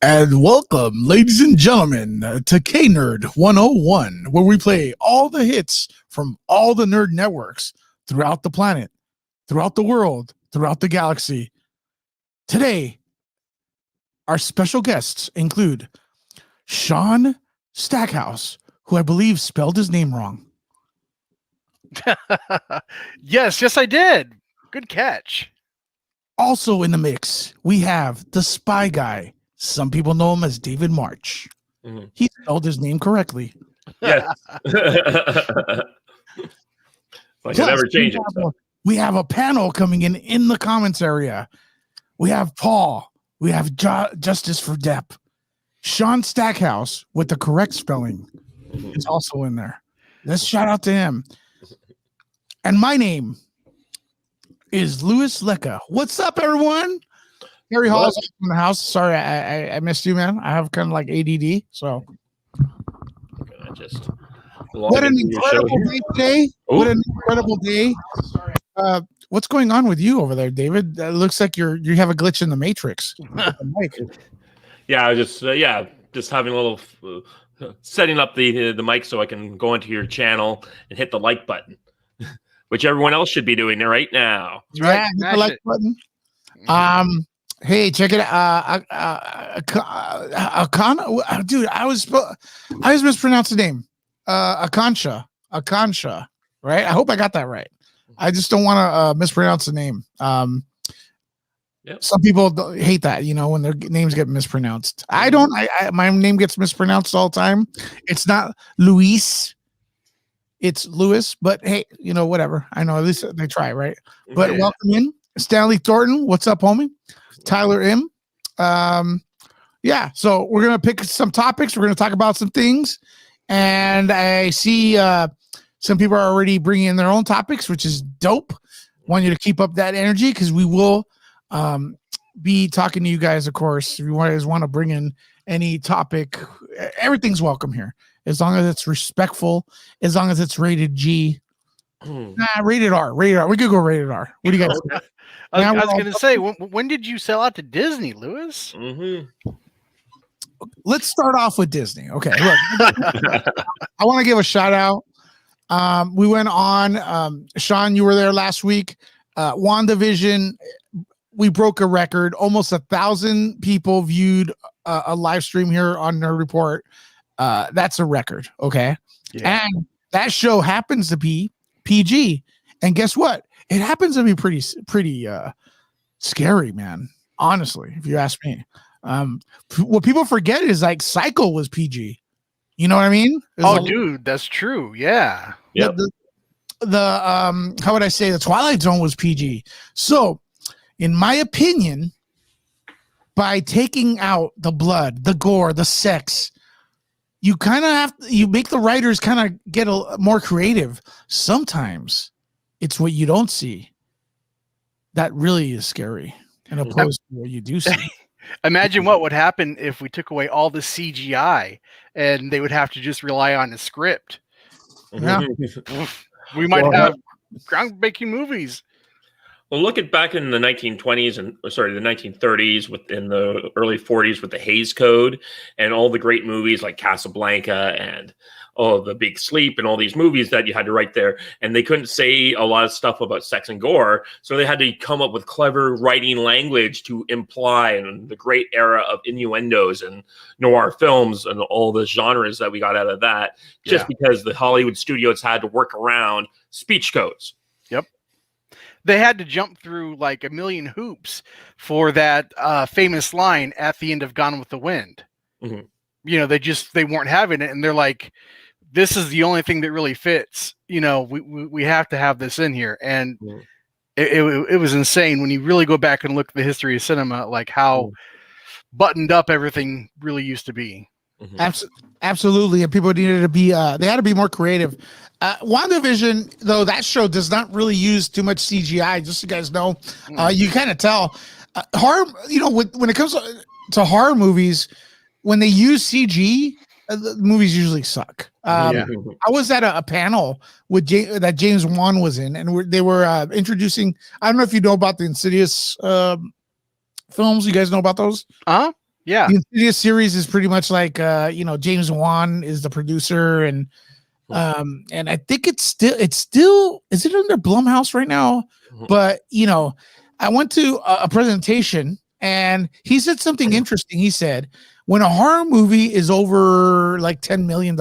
And welcome, ladies and gentlemen, to K-Nerd 101, where we play all the hits from all the nerd networks throughout the planet, throughout the world, throughout the galaxy. Today, our special guests include Sean Stackhouse, who I believe spelled his name wrong. Yes, I did. Good catch. Also in the mix, we have the Spy Guy. Some people know him as David March. Mm-hmm. He spelled his name correctly. Yes. Like I never change it. We have a panel coming in the comments area. We have Paul. We have Justice for Depp. Sean Stackhouse with the correct spelling is also in there. Let's shout out to him. And my name is Louis Lecca. What's up, everyone? Harry Hall's in the house. Sorry, I missed you, man. I have kind of like ADD. So, what an incredible day today! Ooh. What an incredible day! What's going on with you over there, David? It looks like you have a glitch in the matrix. Yeah, I was just having a little setting up the mic so I can go into your channel and hit the like button, which everyone else should be doing right now. That's right. Hit the like button. Hey, check it out. Dude, I was mispronounced the name. Akansha, right? I hope I got that right. I just don't want to mispronounce the name. Yep. Some people hate that, when their names get mispronounced. I don't. My name gets mispronounced all the time. It's not Luis. It's Louis, but hey, whatever. I know at least they try, right? But welcome in, Stanley Thornton. What's up, homie? Tyler M. So we're gonna pick some topics. We're gonna talk about some things, and I see some people are already bringing in their own topics, which is dope. Want you to keep up that energy because we will be talking to you guys, of course. If you guys want to bring in any topic, everything's welcome here, as long as it's respectful, as long as it's rated G. Rated R. We could go rated R. What do you guys think? I was going to say, when did you sell out to Disney, Louis? Mm-hmm. Let's start off with Disney. Okay, look, I want to give a shout out. We went on, Sean, you were there last week. WandaVision, we broke a record. Almost 1,000 people viewed a live stream here on Nerd Report. That's a record, okay? Yeah. And that show happens to be PG. And guess what? It happens to be pretty scary, man. Honestly, if you ask me, what people forget is like Psycho was PG. You know what I mean? Dude, that's true. Yeah. Yep. The how would I say, the Twilight Zone was PG. So, in my opinion, by taking out the blood, the gore, the sex, you kind of you make the writers kind of get more creative. Sometimes it's what you don't see that really is scary, and opposed to what you do see. Imagine what would happen if we took away all the CGI and they would have to just rely on the script. Yeah. We might have groundbreaking movies. Well, look at back in the 1920s the 1930s, within the early 40s with the Hays Code and all the great movies like Casablanca and The Big Sleep and all these movies that you had to write there. And they couldn't say a lot of stuff about sex and gore. So they had to come up with clever writing language to imply, and the great era of innuendos and noir films and all the genres that we got out of that, just because the Hollywood studios had to work around speech codes. Yep. They had to jump through like a million hoops for that famous line at the end of Gone with the Wind. Mm-hmm. They weren't having it, and they're like, this is the only thing that really fits. We have to have this in here. And it was insane when you really go back and look at the history of cinema, like how buttoned up everything really used to be. Mm-hmm. Absolutely. And people needed to be, they had to be more creative. WandaVision, though, that show does not really use too much CGI. Just so you guys know, you kind of tell horror, when it comes to horror movies, when they use CG, the movies usually suck. I was at a panel with that James Wan was in, and they were introducing. I don't know if you know about the Insidious films. You guys know about those? Yeah. The Insidious series is pretty much like James Wan is the producer, and I think it's still is it under Blumhouse right now? But I went to a presentation and he said something interesting. He said, when a horror movie is over like $10 million,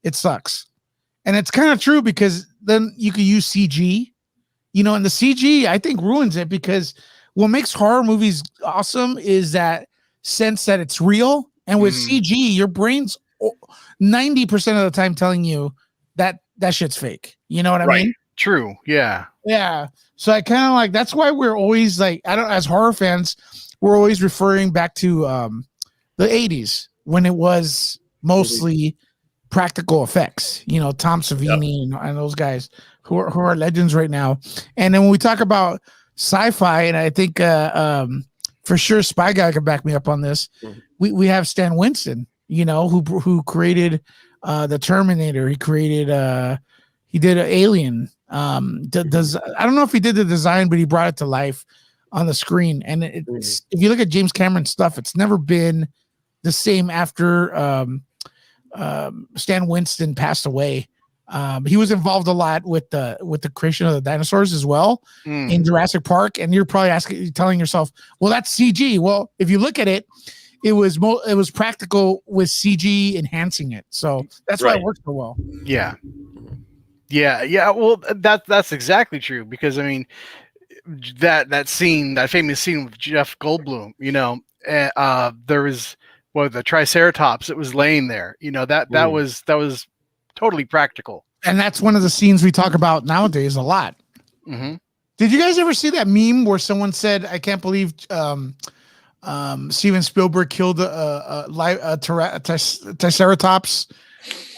it sucks. And it's kind of true, because then you could use CG, and the CG I think ruins it, because what makes horror movies awesome is that sense that it's real. And with CG, your brain's 90% of the time telling you that shit's fake. You know what I mean? True. Yeah. Yeah. So I kind of like, that's why we're always like, as horror fans, we're always referring back to the 80s when it was mostly practical effects, Tom Savini and those guys who are legends right now. And then when we talk about sci-fi, and I think for sure Spy Guy can back me up on this, we have Stan Winston, who created the Terminator. He created he did Alien. I don't know if he did the design, but he brought it to life on the screen. And it's if you look at James Cameron's stuff, it's never been the same after Stan Winston passed away. He was involved a lot with the creation of the dinosaurs as well in Jurassic Park. And you're probably telling yourself, well, that's CG. Well, if you look at it, it was practical with CG enhancing it. So that's why it works so well. Yeah. Yeah. Well, that's exactly true, because I mean, that famous scene with Jeff Goldblum, there was the Triceratops that was laying there, that was totally practical. And that's one of the scenes we talk about nowadays a lot. Did you guys ever see that meme where someone said, I can't believe Steven Spielberg killed a Triceratops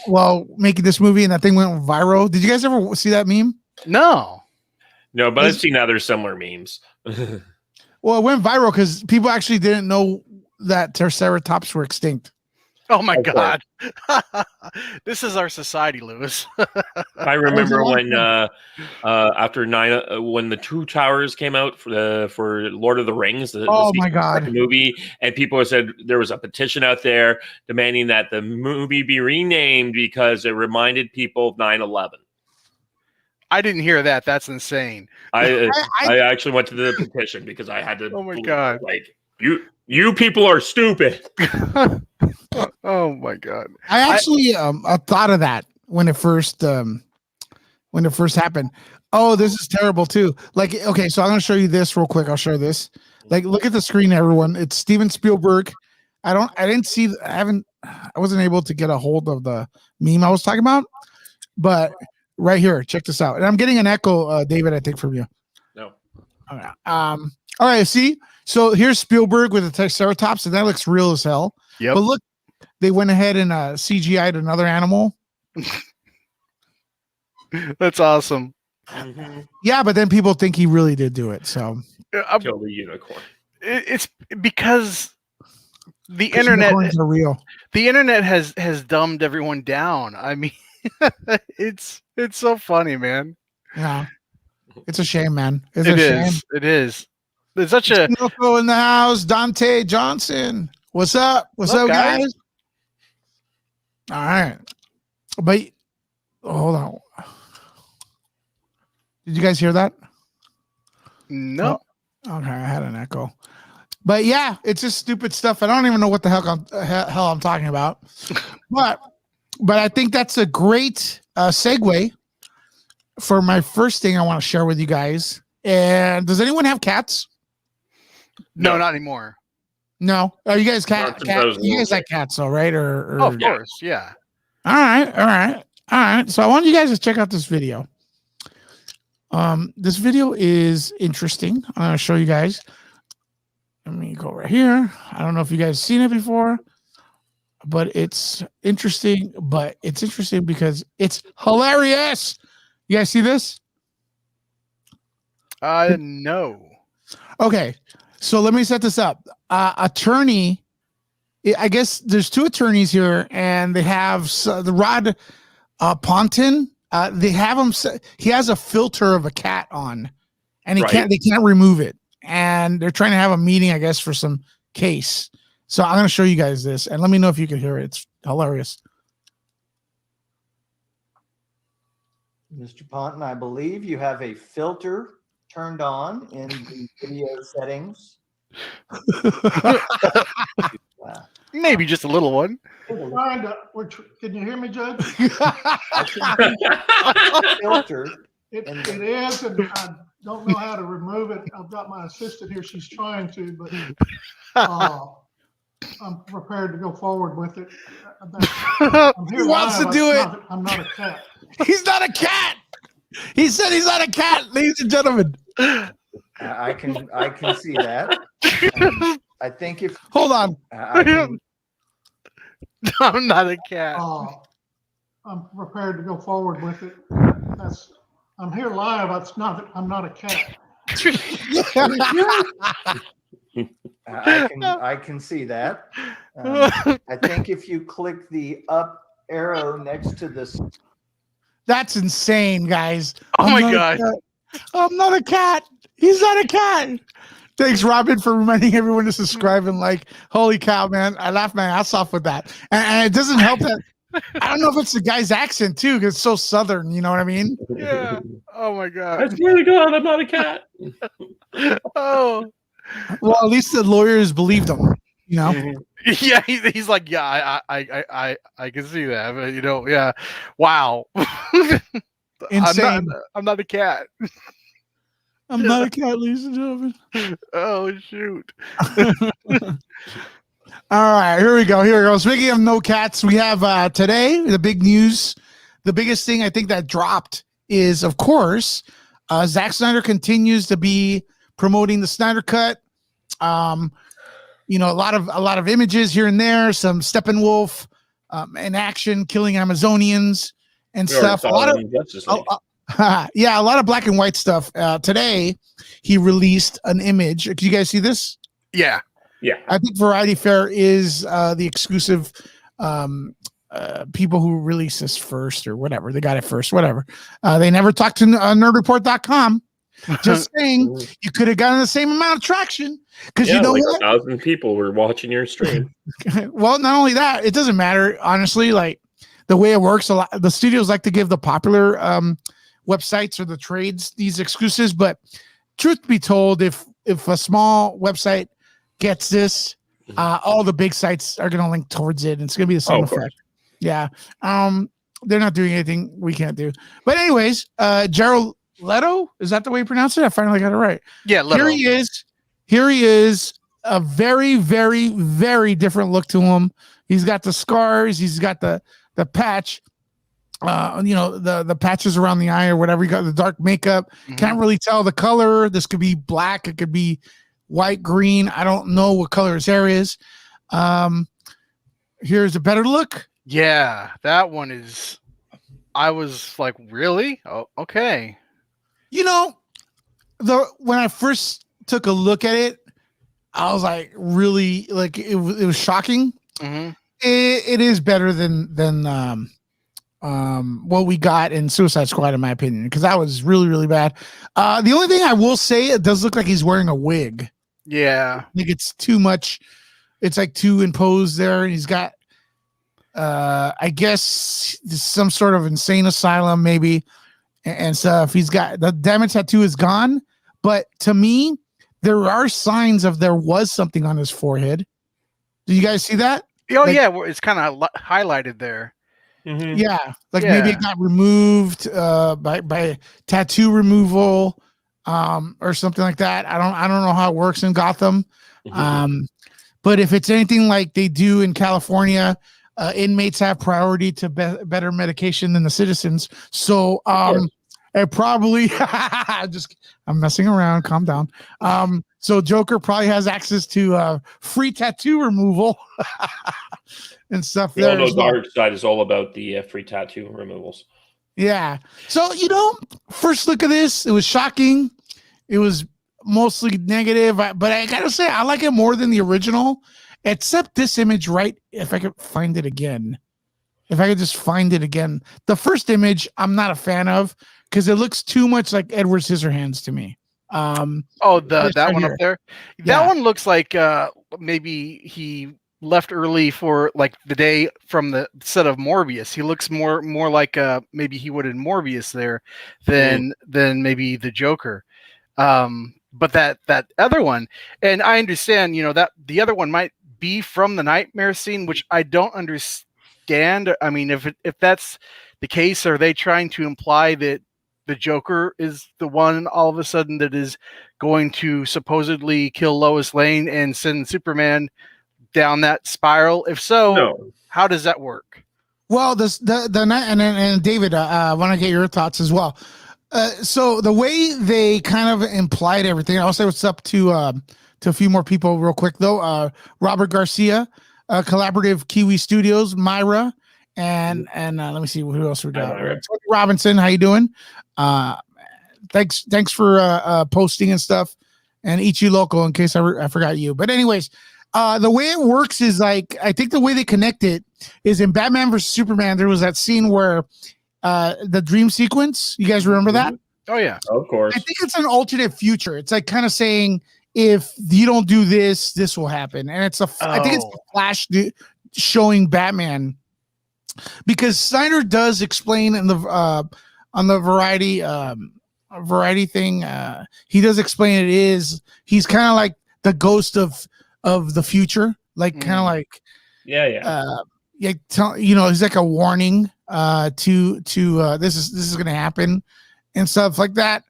while making this movie, and that thing went viral? Did you guys ever see that meme? No, but I've seen other similar memes. Well, it went viral because people actually didn't know that Triceratops were extinct. Oh my God. This is our society, Lewis. I remember when after when the Two Towers came out for Lord of the Rings, my God, movie, and people said there was a petition out there demanding that the movie be renamed because it reminded people of 9/11. I didn't hear that. That's insane. I actually went to the petition because I had to. Oh my God! Like you people are stupid. Oh my God! I actually thought of that when it first happened. Oh, this is terrible too. Like, okay, so I'm gonna show you this real quick. I'll show this. Like, look at the screen, everyone. It's Steven Spielberg. I wasn't able to get a hold of the meme I was talking about, but right here, check this out. And I'm getting an echo, David, I think, from you. No. Okay. All right, see? So here's Spielberg with the Triceratops, and that looks real as hell. Yep. But look, they went ahead and CGI'd another animal. That's awesome. Yeah, but then people think he really did do it. So kill the unicorn. It's because the internet are real. The internet has dumbed everyone down. I mean, it's so funny, man. Yeah, it's a shame, man. It is. There's such a Snowfall in the house. Dante Johnson. What's up? What's up, guys? All right, but hold on. Did you guys hear that? No. Oh, okay, I had an echo. But yeah, it's just stupid stuff. I don't even know what the hell I'm talking about. But I think that's a great segue for my first thing I want to share with you guys. And does anyone have cats? No, not anymore. No. Are you guys cat? You guys like cats, though, right? Or of course, yeah. All right. So I want you guys to check out this video. This video is interesting. I'm gonna show you guys. Let me go right here. I don't know if you guys seen it before, but it's interesting. But it's interesting because it's hilarious. You guys see this? No. Okay, so let me set this up. Attorney, I guess there's two attorneys here, and they have the Rod Ponton. They have him. He has a filter of a cat on, and they can't remove it. And they're trying to have a meeting, I guess, for some case. So I'm going to show you guys this, and let me know if you can hear it. It's hilarious. Mr. Ponton, I believe you have a filter turned on in the video settings. Wow. Maybe just a little one. We're trying to, can you hear me, Judge? I can filter. It is, and I don't know how to remove it. I've got my assistant here. She's trying to, but I'm prepared to go forward with it. He wants to do it. I'm not a cat. He's not a cat. He said he's not a cat, ladies and gentlemen. I can see that. I think if Hold on. I'm not a cat. I'm prepared to go forward with it. I'm here live. I'm not a cat. I can see that. I think if you click the up arrow next to this. That's insane, guys. Oh my God. I'm not a cat. He's not a cat. Thanks, Robin, for reminding everyone to subscribe and like. Holy cow, man. I laughed my ass off with that. And it doesn't help that. I don't know if it's the guy's accent, too, because it's so southern. You know what I mean? Yeah. Oh, my God. I swear to God, I'm not a cat. Oh. Well, at least the lawyers believed him, you know? Yeah, he's like, yeah, I can see that. But, yeah. Wow. Insane. I'm not a cat. I'm not a cat, ladies and gentlemen. Oh, shoot. All right, here we go. Speaking of no cats, we have today the big news. The biggest thing I think that dropped is, of course, Zack Snyder continues to be promoting the Snyder Cut. A lot of images here and there, some Steppenwolf in action, killing Amazonians and stuff. A lot of black and white stuff. Today, he released an image. Can you guys see this? Yeah. Yeah. I think Variety Fair is the exclusive people who release this first or whatever. They got it first, whatever. They never talked to nerdreport.com. Just saying, you could have gotten the same amount of traction because you know like what? 1,000 people were watching your stream. Well, not only that, it doesn't matter. Honestly, like the way it works, a lot the studios like to give the popular websites or the trades these exclusives. But truth be told, if a small website gets this, all the big sites are going to link towards it, and it's going to be the same effect. Yeah. They're not doing anything we can't do. But anyways, Jared Leto, is that the way you pronounce it? I finally got it right. Yeah, Leto. Here he is. A very, very, very different look to him. He's got the scars. He's got the patch. The patches around the eye or whatever. You got the dark makeup. Mm-hmm. Can't really tell the color. This could be black. It could be white, green. I don't know what color his hair is. Here's a better look. Yeah, that one is. I was like, really? Oh, okay. When I first took a look at it, I was like, really, like it was shocking. Mm-hmm. It is better than what we got in Suicide Squad, in my opinion, because that was really, really bad. The only thing I will say, it does look like he's wearing a wig. Yeah, I think it's too much. It's like too imposed there, and he's got, I guess, some sort of insane asylum, maybe, and stuff. He's got the diamond tattoo is gone, but to me, there are signs of there was something on his forehead. Do you guys see that? Oh, yeah, it's kind of highlighted there. Mm-hmm. Yeah, maybe it got removed by tattoo removal, or something like that. I don't know how it works in Gotham. Mm-hmm. But if it's anything like they do in California, inmates have priority to better medication than the citizens. So it probably I'm messing around. Calm down. So Joker probably has access to free tattoo removal and stuff. There, Dark Side is all about the free tattoo removals. Yeah. So first look at this, it was shocking. It was mostly negative, but I gotta say I like it more than the original, except this image. Right? If I could find it again, if I could just find it again, the first image I'm not a fan of because it looks too much like Edward Scissorhands to me. That one up there. Yeah. That one looks like maybe he left early for like the day from the set of Morbius. He looks more like maybe he would in Morbius there than maybe the Joker. But that other one, and I understand, that the other one might be from the nightmare scene, which I don't understand. I mean, if that's the case, are they trying to imply that the Joker is the one all of a sudden that is going to supposedly kill Lois Lane and send Superman down that spiral? If so, No. how does that work? Well, and David, I want to get your thoughts as well. So the way they kind of implied everything, I'll say what's up to a few more people real quick though. Robert Garcia, Collaborative Kiwi Studios, Myra, and let me see who else we got. Tony Robinson, how you doing? Thanks for posting and stuff, and Ichi Loco in case I forgot you. But anyways, the way it works is like, I think the way they connect it is in Batman versus Superman. There was that scene where the dream sequence. You guys remember that? Oh yeah, of course. I think it's an alternate future. It's like kind of saying, if you don't do this, this will happen. And it's I think it's the Flash showing Batman, because Snyder does explain in the on the variety thing. He does explain he's kind of like the ghost of the future, like kind of like he's like a warning to this is going to happen and stuff like that.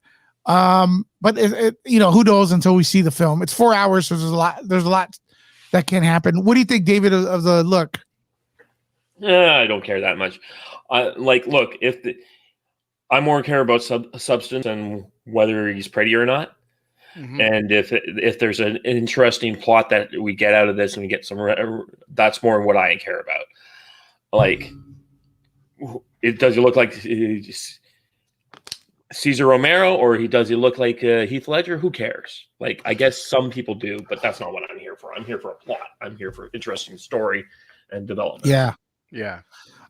But who knows until we see the film. It's 4 hours, so there's a lot that can happen. What do you think, David, of the look? I don't care that much. Look, I more care about substance and whether he's pretty or not. Mm-hmm. And if there's an interesting plot that we get out of this and we get that's more what I care about. Like, does he look like Cesar Romero, or does he look like Heath Ledger? Who cares? Like, I guess some people do, but that's not what I'm here for. I'm here for a plot. I'm here for interesting story and development. Yeah.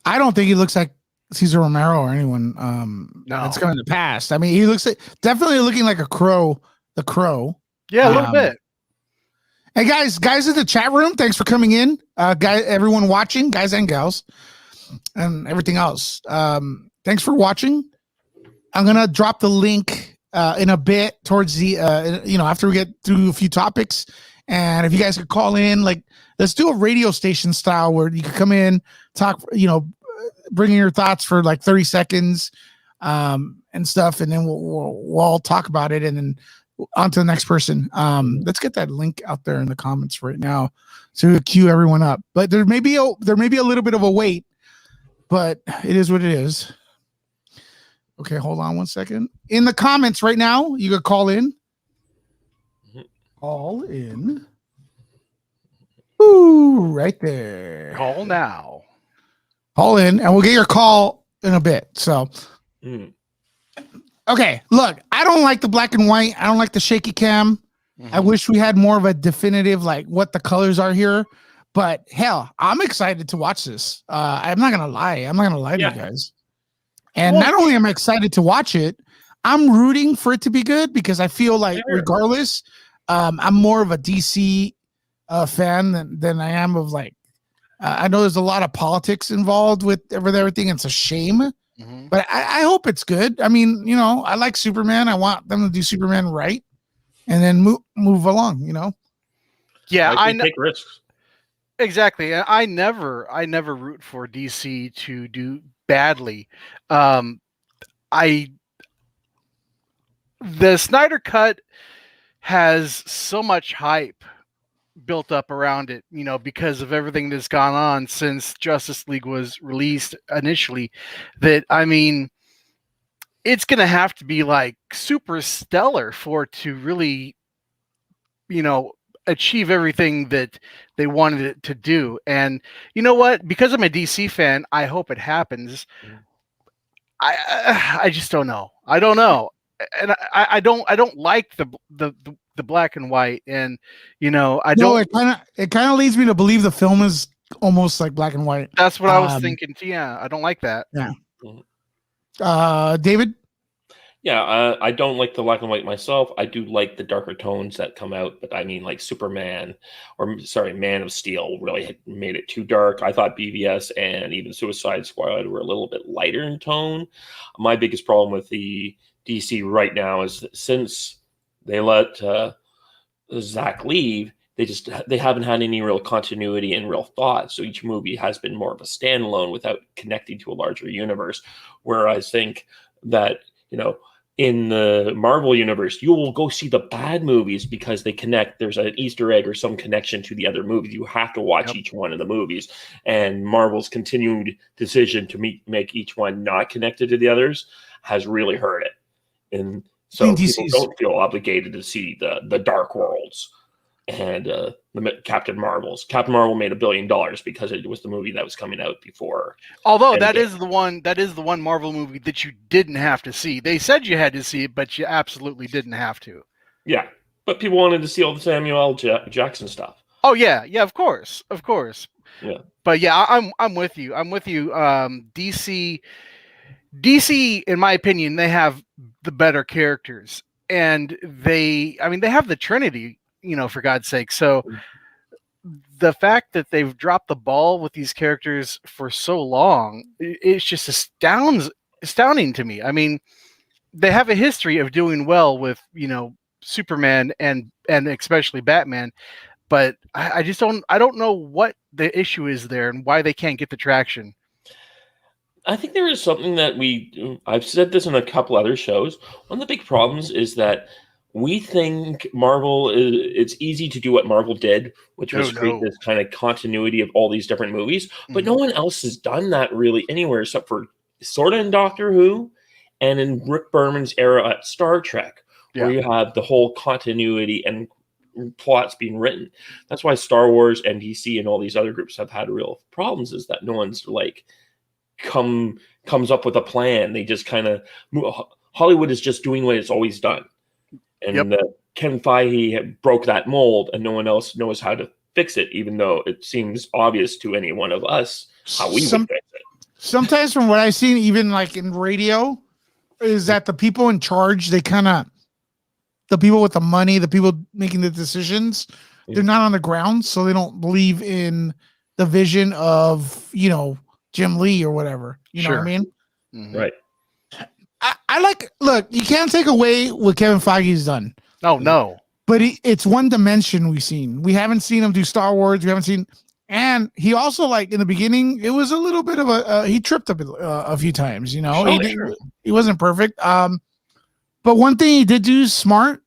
I don't think he looks like Cesar Romero or anyone that's come in the past. I mean, he looks definitely looking like the Crow. Yeah, a little bit. Hey guys in the chat room, thanks for coming in. Everyone watching, guys and gals, and everything else. Thanks for watching. I'm gonna drop the link in a bit towards the after we get through a few topics, and if you guys could call in, like, let's do a radio station style where you could come in, talk, bring in your thoughts for like 30 seconds and stuff, and then we'll all talk about it, and then on to the next person. Let's get that link out there in the comments right now to queue everyone up. But there may be a little bit of a wait, but it is what it is. Okay, hold on one second. In the comments right now, you could call in. Call in. Ooh, right there. Call now. Call in, and we'll get your call in a bit. So, okay, look, I don't like the black and white. I don't like the shaky cam. I wish we had more of a definitive, like, what the colors are here. But hell, I'm excited to watch this. I'm not gonna lie. To you guys. And not only am I excited to watch it, I'm rooting for it to be good, because I feel like regardless, I'm more of a DC fan than I am of, like, I know there's a lot of politics involved with everything. It's a shame, but I hope it's good. I mean, I like Superman. I want them to do Superman right, and then move along. Yeah, I take risks. Exactly. I never root for DC to do badly. The Snyder Cut has so much hype built up around it, because of everything that's gone on since Justice League was released initially, that, I mean, it's going to have to be like super stellar for it to really, achieve everything that they wanted it to do. And you know what? Because I'm a DC fan, I hope it happens. I just don't know. I don't know. And I don't like the black and white, and I don't. It kind of leads me to believe the film is almost like black and white. That's what I was thinking. Yeah, I don't like that. Yeah. David. Yeah, I don't like the black and white myself. I do like the darker tones that come out, but I mean, like Superman, or sorry, Man of Steel really had made it too dark. I thought BVS and even Suicide Squad were a little bit lighter in tone. My biggest problem with the DC right now is that since they let Zach leave, they haven't had any real continuity and real thought. So each movie has been more of a standalone without connecting to a larger universe. Where I think that, in the Marvel universe, you will go see the bad movies because they connect. There's an Easter egg or some connection to the other movies. You have to watch each one of the movies. And Marvel's continued decision to make each one not connected to the others has really hurt it. And so people don't feel obligated to see the Dark Worlds and the Captain Marvels. Captain Marvel made $1 billion because it was the movie that was coming out before. Although that is the one Marvel movie that you didn't have to see. They said you had to see it, but you absolutely didn't have to. Yeah, but people wanted to see all the Samuel L. Jackson stuff. Oh yeah, of course. Yeah, but yeah, I'm with you. DC, in my opinion, they have the better characters, and they have the Trinity. For God's sake. So the fact that they've dropped the ball with these characters for so long, it's just astounding to me. I mean, they have a history of doing well with, Superman and especially Batman, but I don't know what the issue is there and why they can't get the traction. I think there is something that I've said this in a couple other shows. One of the big problems is that we think Marvel it's easy to do what Marvel did, which was create this kind of continuity of all these different movies. But no one else has done that really anywhere except for sort of in Doctor Who and in Rick Berman's era at Star Trek, where you have the whole continuity and plots being written. That's why Star Wars and DC and all these other groups have had real problems, is that no one's like comes up with a plan. They just kind of Hollywood is just doing what it's always done. And Ken Feige broke that mold, and no one else knows how to fix it, even though it seems obvious to any one of us how we would fix it. Sometimes, from what I've seen, even like in radio, is that the people in charge, the people with the money, the people making the decisions, they're not on the ground, so they don't believe in the vision of, Jim Lee or whatever. You know what I mean? Mm-hmm. Right. Look, you can't take away what Kevin Feige's done. Oh, no. But it's one dimension we've seen. We haven't seen him do Star Wars. We haven't seen, and he also, like, in the beginning, it was a little bit of he tripped up a few times, he wasn't perfect. But one thing he did do smart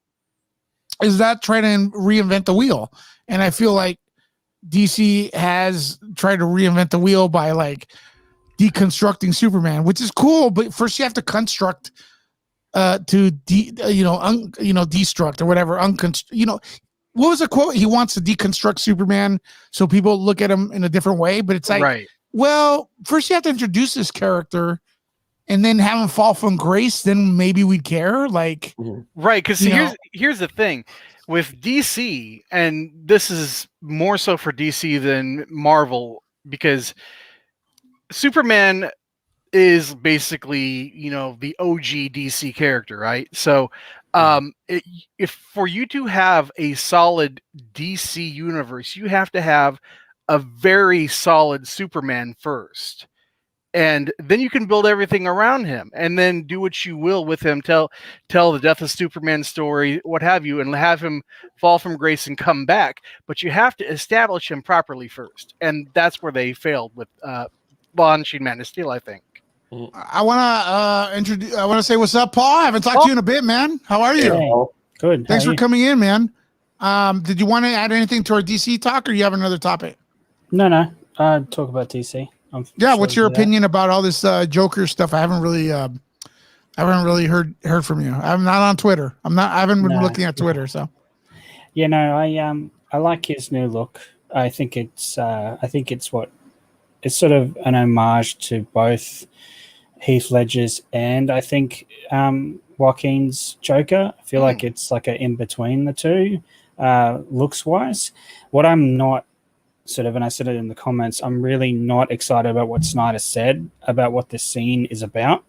is that try to reinvent the wheel. And I feel like DC has tried to reinvent the wheel by like deconstructing Superman, which is cool, but first you have to construct to destruct or whatever. What was the quote? He wants to deconstruct Superman so people look at him in a different way, but it's like, well, first you have to introduce this character and then have him fall from grace, then maybe we'd care. Like, right. Because here's the thing with DC, and this is more so for DC than Marvel, because Superman is basically, the OG DC character, right? So if for you to have a solid DC universe, you have to have a very solid Superman first. And then you can build everything around him, and then do what you will with him. Tell the death of Superman story, what have you, and have him fall from grace and come back. But you have to establish him properly first, and that's where they failed with launching Man of Steel, I think. I want to say what's up, Paul. I haven't talked to you in a bit, man. How are you? Hey, good. Thanks for coming in, man. Did you want to add anything to our DC talk, or you have another topic? No. Talk about DC. What's your opinion about all this Joker stuff? I haven't really heard from you. I'm not on Twitter. I haven't been looking at Twitter. So, I like his new look. I think it's sort of an homage to both Heath Ledger's and I think Joaquin's Joker. I feel like it's like an in between the two, looks wise. What I'm not and I said it in the comments, I'm really not excited about what Snyder said about what this scene is about.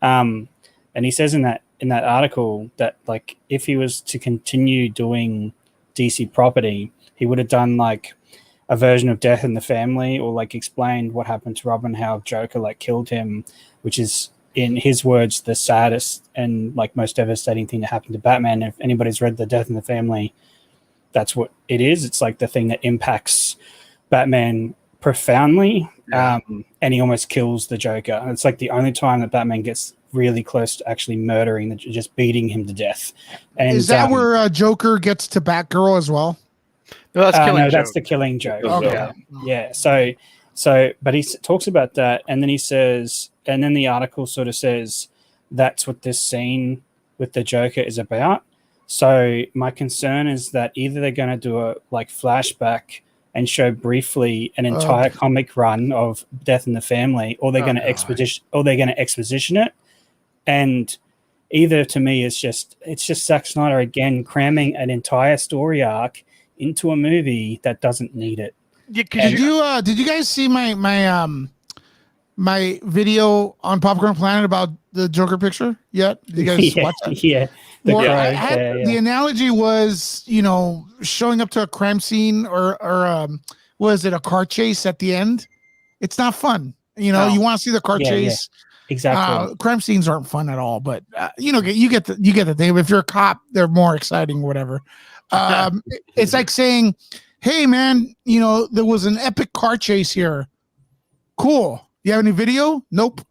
And he says in that article that like if he was to continue doing DC property, he would have done like a version of Death in the Family, or like explained what happened to Robin, how Joker like killed him, which is in his words the saddest and like most devastating thing that happened to Batman. If anybody's read the Death in the Family, that's what it is. It's like the thing that impacts Batman profoundly, and he almost kills the Joker. And it's like the only time that Batman gets really close to actually murdering, just beating him to death. And is that where Joker gets to Batgirl as well? No, that's Killing Joke. That's the Killing Joke. Okay. Yeah. So, but he talks about that, and then he says, and then the article sort of says that's what this scene with the Joker is about. So my concern is that either they're going to do a like flashback and show briefly an entire comic run of Death in the Family, or they're going to exposition it. And either, to me, it's just Zack Snyder again cramming an entire story arc into a movie that doesn't need it. Yeah, did you guys see my video on Popcorn Planet about the Joker picture yet? Did you guys watch that? Yeah. The analogy was, showing up to a crime scene or was it a car chase at the end? It's not fun. You want to see the car chase. Yeah. Exactly. Crime scenes aren't fun at all, but you get the thing. If you're a cop, they're more exciting, whatever. It's like saying, hey man, there was an epic car chase here. Cool. You have any video? Nope.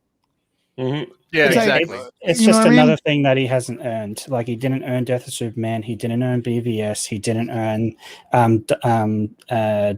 Mm-hmm. Yeah, It's like- exactly. It's just another thing that he hasn't earned. Like, he didn't earn Death of Superman. He didn't earn BVS. He didn't earn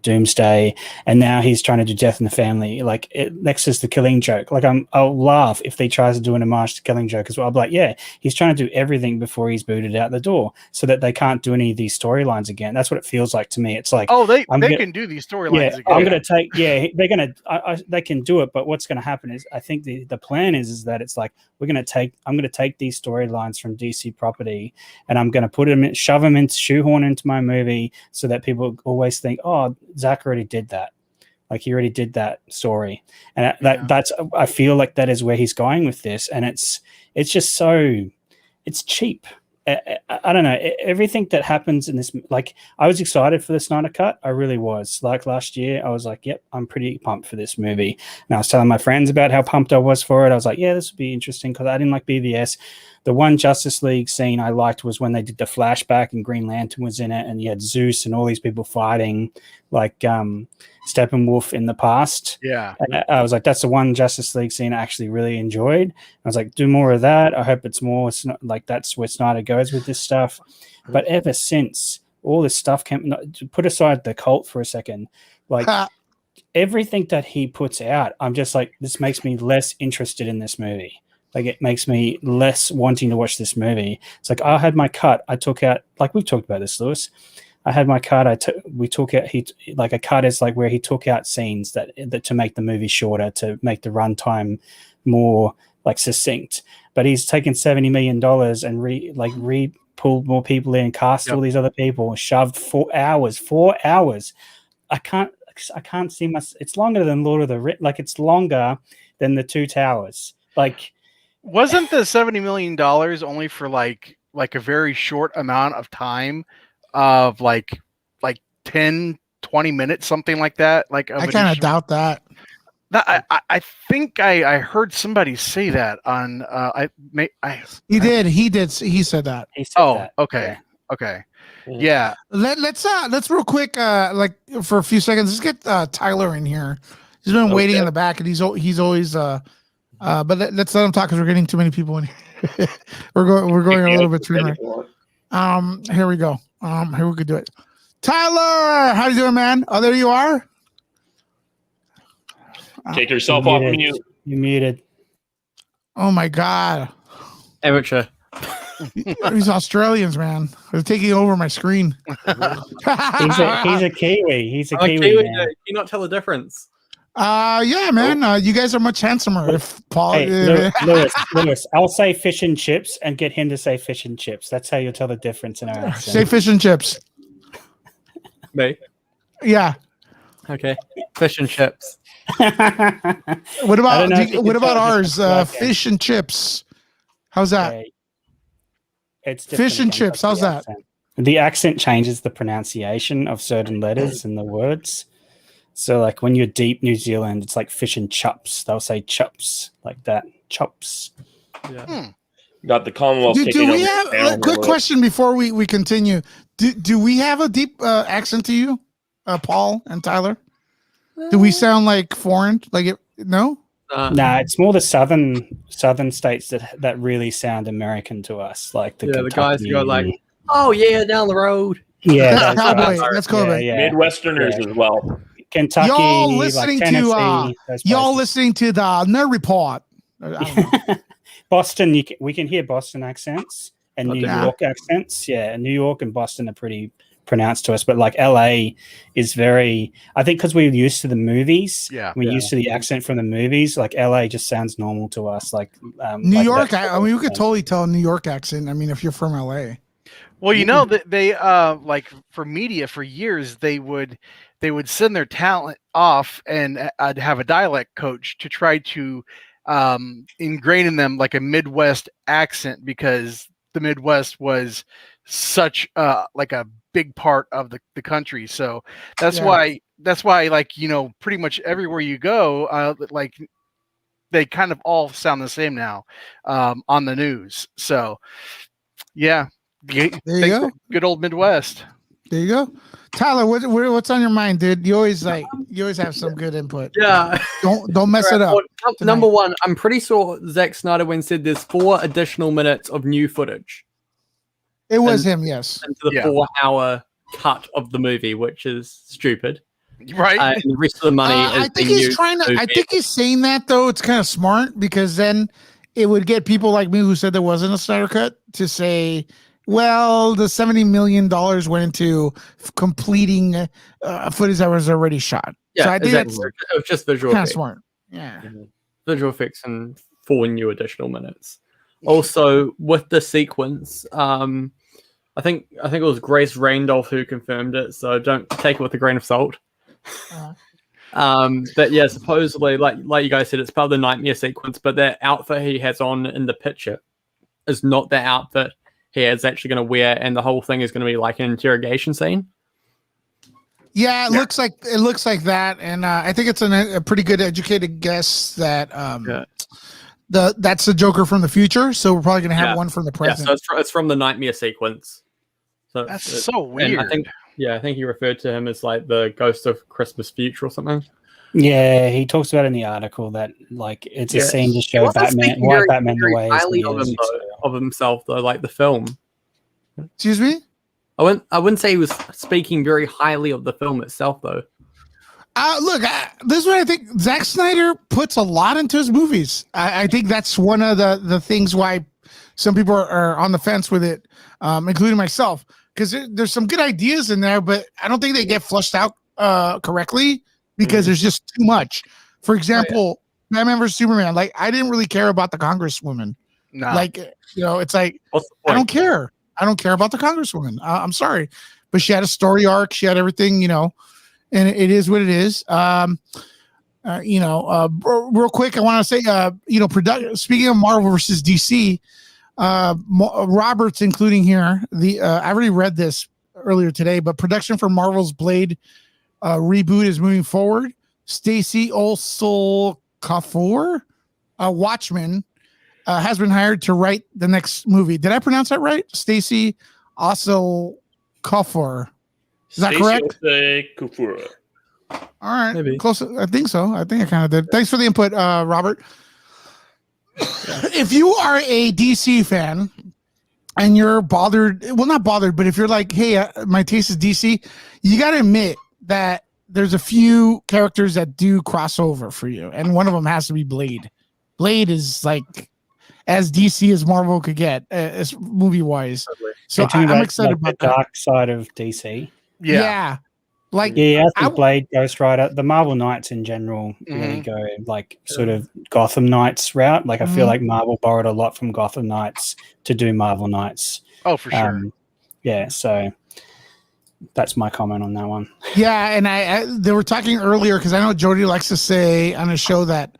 Doomsday. And now he's trying to do Death in the Family. Like, next is the Killing Joke. Like, I'll laugh if they tries to do an homage to Killing Joke as well. I'll be like, yeah, he's trying to do everything before he's booted out the door so that they can't do any of these storylines again. That's what it feels like to me. It's like, they can do these storylines again. I'm going to take, they're going to, they can do it. But what's going to happen is, I think the plan is that it's like, I'm going to take these storylines from DC property and I'm going to shoehorn into my movie so that people always think, oh, Zach already did that. Like, he already did that story. And that's, I feel like that is where he's going with this. And it's just so, it's cheap. I don't know. Everything that happens in this, like, I was excited for the Snyder Cut. I really was. Like, last year, I was like, yep, I'm pretty pumped for this movie. And I was telling my friends about how pumped I was for it. I was like, yeah, this would be interesting because I didn't like BVS. The one Justice League scene I liked was when they did the flashback and Green Lantern was in it, and you had Zeus and all these people fighting, like Steppenwolf in the past. Yeah. And I was like, that's the one Justice League scene I actually really enjoyed. I was like, do more of that. I hope it's more like that's where Snyder goes with this stuff. But ever since all this stuff came, put aside the cult for a second, like everything that he puts out, I'm just like, this makes me less interested in this movie. Like, it makes me less wanting to watch this movie. It's like, I had my cut. I took out, like, we've talked about this, Lewis. I had my cut. We took out, a cut is like where he took out scenes that to make the movie shorter, to make the runtime more like succinct. But he's taken $70 million and pulled more people in, cast all these other people, shoved 4 hours. I can't see it's longer than Lord of the Rings. Like, it's longer than the Two Towers. Like, wasn't the $70 million only for like a very short amount of time of like 10, 20 minutes, something like that? Like, I kind of doubt that. I think I heard somebody say that on He did. He said that. he said that. Okay. Okay. Yeah. Let's real quick, like, for a few seconds, let's get Tyler in here. He's been waiting in the back, and he's always but let's let him talk because we're getting too many people in here. we're going a little bit too much. Here we go. Here we could do it. Tyler, how you doing, man? Oh, there you are. Take yourself off mute. You're muted. Oh my God. Amateur. These Australians, man, they're taking over my screen. He's a Kiwi. He's a I'm Kiwi. Kiwi. Man. Do you not tell the difference? Yeah, man. You guys are much handsomer. If Paul, Hey, Lewis, I'll say fish and chips and get him to say fish and chips. That's how you'll tell the difference in our accent. say fish and chips. Me. Yeah. Okay. Fish and chips. What about ours? like Fish and chips. How's that? Okay. It's different Fish and again, chips. but How's the that? accent- The accent changes the pronunciation of certain letters in the words. So, like when you're deep New Zealand, it's like fish and chops. They'll say chops like that. Chops. Yeah. Got the Commonwealth Do taking we over have the town a quick over question before we continue? Do we have a deep accent to you, Paul and Tyler? Do we sound like foreign? Like it? No. Nah, it's more the southern states that really sound American to us, like the Yeah, the guys who go Kentucky- like, oh yeah, down the road. yeah, That's those cowboy. guys. That's cowboy. Yeah, Midwesterners yeah. as well. Kentucky, Y'all listening like to, Tennessee, those Y'all places. listening to the Nerd Report. I don't know. Boston, we can hear Boston accents and New Okay. York accents. Yeah, New York and Boston are pretty pronounced to us, but like LA is very. I think because we're used to the movies. Yeah. we're used to the accent from the movies. Like LA just sounds normal to us. Like New like York. that- I mean, you could totally tell a New York accent. I mean, if you're from LA. Well, you know that they like for media for years they would send their talent off and I'd have a dialect coach to try to ingrain in them like a Midwest accent because the Midwest was such like a big part of the country. So that's Yeah. why like pretty much everywhere you go like they kind of all sound the same now on the news. So yeah. There you Thanks go. for good old Midwest. There you go. Tyler, what's on your mind, dude? You always have some good input. Yeah. Don't mess it up. Well, number one, I'm pretty sure Zack Snyder when said there's 4 additional minutes of new footage It was him, yes. into the 4-hour cut of the movie, which is stupid. Right. And the rest of the money is I think being he's used trying to. to I think he's saying that though. It's kind of smart because then it would get people like me who said there wasn't a Snyder Cut to say, well, the $70 million went into completing footage that was already shot. Yeah, So I think exactly. that's It was just visual kind of effects. smart. Yeah. Visual effects and 4 new additional minutes. Also, with the sequence, I think it was Grace Randolph who confirmed it, so don't take it with a grain of salt. But yeah, supposedly, like you guys said, it's part of the nightmare sequence. But that outfit he has on in the picture is not the outfit he is actually going to wear, and the whole thing is going to be like an interrogation scene. Yeah, it looks like that, and I think it's a pretty good educated guess that that's the Joker from the future. So we're probably going to have one from the present. Yeah, so it's from the nightmare sequence. So That's so weird. I think he referred to him as like the ghost of Christmas future or something. Yeah, he talks about in the article that like it's a scene to show Batman, why Batman the way highly of himself though, like the film. Excuse me? I wouldn't say he was speaking very highly of the film itself though. Look, this is what I think. Zack Snyder puts a lot into his movies. I think that's one of the things why some people are on the fence with it, including myself, because there's some good ideas in there, but I don't think they get flushed out correctly because there's just too much. For example, Batman vs Superman. Like, I didn't really care about the Congresswoman. No. Like, it's like I don't care. I don't care about the Congresswoman. I'm sorry, but she had a story arc. She had everything, and it is what it is. Real quick, I want to say, speaking of Marvel versus DC, Robert's including here. I already read this earlier today, but production for Marvel's Blade reboot is moving forward. Stacey Olsol-Kaffour, Watchmen, has been hired to write the next movie. Did I pronounce that right? Stacey Olsol-Kaffour. Is that correct? Kufura. All right. Maybe. Close. I think so. I think I kind of did. Thanks for the input, Robert. If you are a DC fan and you're bothered, well, not bothered, but if you're like, hey, my taste is DC, you got to admit that there's a few characters that do crossover for you. And one of them has to be Blade. Blade is like as DC as Marvel could get, as movie wise. So I'm excited about the that. dark side of DC. Yeah. Like, Yeah, I think Blade, Ghost Rider, the Marvel Knights in general really go like sort of Gotham Knights route. Like I feel like Marvel borrowed a lot from Gotham Knights to do Marvel Knights. Oh, for sure. Yeah, so that's my comment on that one. yeah, and they were talking earlier because I know Jody likes to say on a show that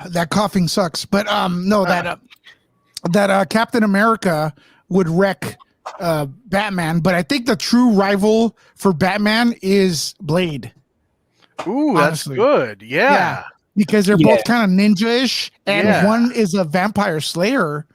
that coughing sucks, but that Captain America would wreck Batman, but I think the true rival for Batman is Blade. Ooh, Honestly. that's good. Yeah. Because they're both kind of ninja-ish, and one is a vampire slayer,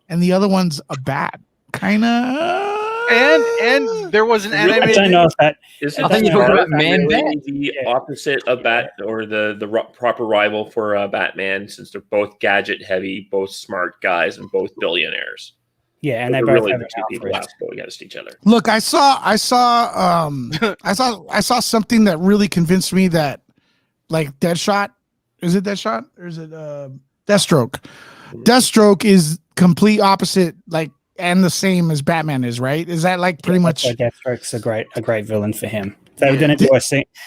and the other one's a bat, kind of. And there was an I don't animated. know if that. Is I it think the you're Bat right, Man really Bat. the opposite of Bat, or the proper rival for Batman, since they're both gadget heavy, both smart guys, and both billionaires? Yeah, and they They're both really have the two people an that have to go against each other. Look, I saw something that really convinced me that, like, Deadshot, is it Deadshot or is it Deathstroke? Deathstroke is complete opposite, like, and the same as Batman is, right? Is that like pretty much? Deathstroke's a great villain for him. If they were going to do a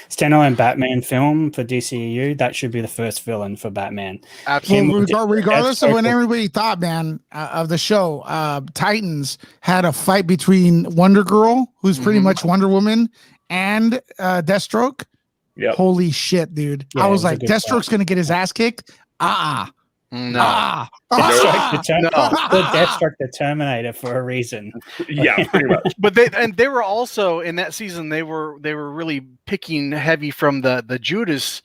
standalone Batman film for DCEU, that should be the first villain for Batman. Absolutely. Well, regardless of what everybody thought, man, of the show, Titans had a fight between Wonder Girl, who's pretty much Wonder Woman, and Deathstroke. Yep. Holy shit, dude! Yeah, I it was was a like, good Deathstroke's gonna get his ass kicked. No. Deathstroke the Terminator for a reason. Yeah, pretty much. But they were also in that season. They were really picking heavy from the Judas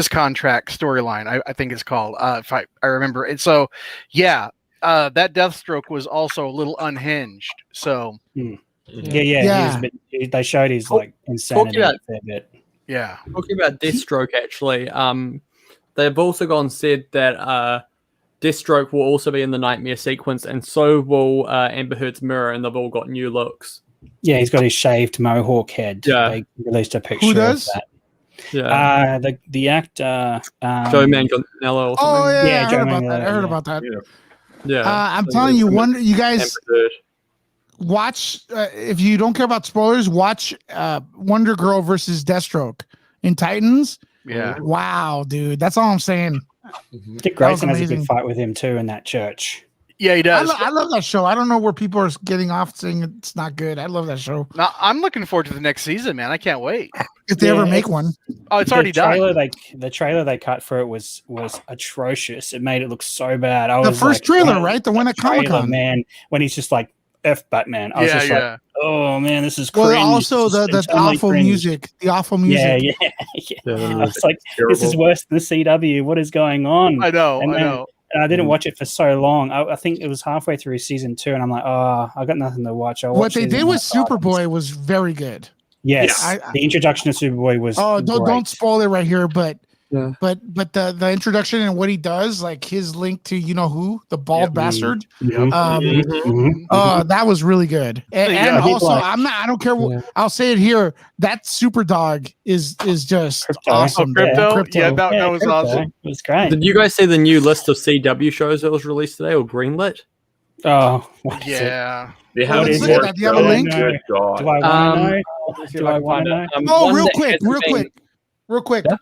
contract storyline. I think it's called. If I remember. And so, that Deathstroke was also a little unhinged. So Yeah. They showed his like insanity a fair bit. Yeah. Talking about Deathstroke, actually, they've also gone said that Deathstroke will also be in the Nightmare sequence, and so will Amber Heard's mirror, and they've all got new looks. Yeah, he's got his shaved mohawk head. Yeah. They released a picture Who does? of that. Yeah. The actor Joe Manganiello or something. Oh yeah, I Joe heard about Manganiello, that. I heard yeah. about that. Yeah. I'm telling you, you guys Amber Heard. watch. If you don't care about spoilers, watch Wonder Girl versus Deathstroke in Titans. Yeah. Wow, dude, that's all I'm saying. Dick Grayson has a amazing. good fight with him too in that church. Yeah, he does. I love that show. I don't know where people are getting off saying it's not good. I love that show. Now, I'm looking forward to the next season, man. I can't wait. If they ever make one. Oh, it's already done. The trailer they cut for it was atrocious. It made it look so bad. The first trailer, right? The one at trailer, Comic-Con. man, when he's just like F Batman. I was just like, oh man, this is cringe. Well, also the Totally awful cringe. music. The awful music. Yeah. I was like, this is worse than the CW. What is going on? I know. And I didn't watch it for so long. I think it was halfway through season 2, and I'm like, oh, I got nothing to watch. What they did with Superboy was very good. Yes, the introduction of Superboy was. Oh, great. don't spoil it right here, but Yeah. but the introduction and what he does, like his link to who, the bald bastard. Mhm. Oh, that was really good. And Yeah, also, like- I don't care what I'll say it here. That super dog is just Crypto. awesome. Crypto? Yeah, that was Crypto. awesome. It was great. Did you guys see the new list of CW shows that was released today or greenlit? Oh, what is it? Yeah. They What have is more it? Do you have a shows. link? Good God. Do I want to know? Do I want to know? Oh, One real that quick. hasn't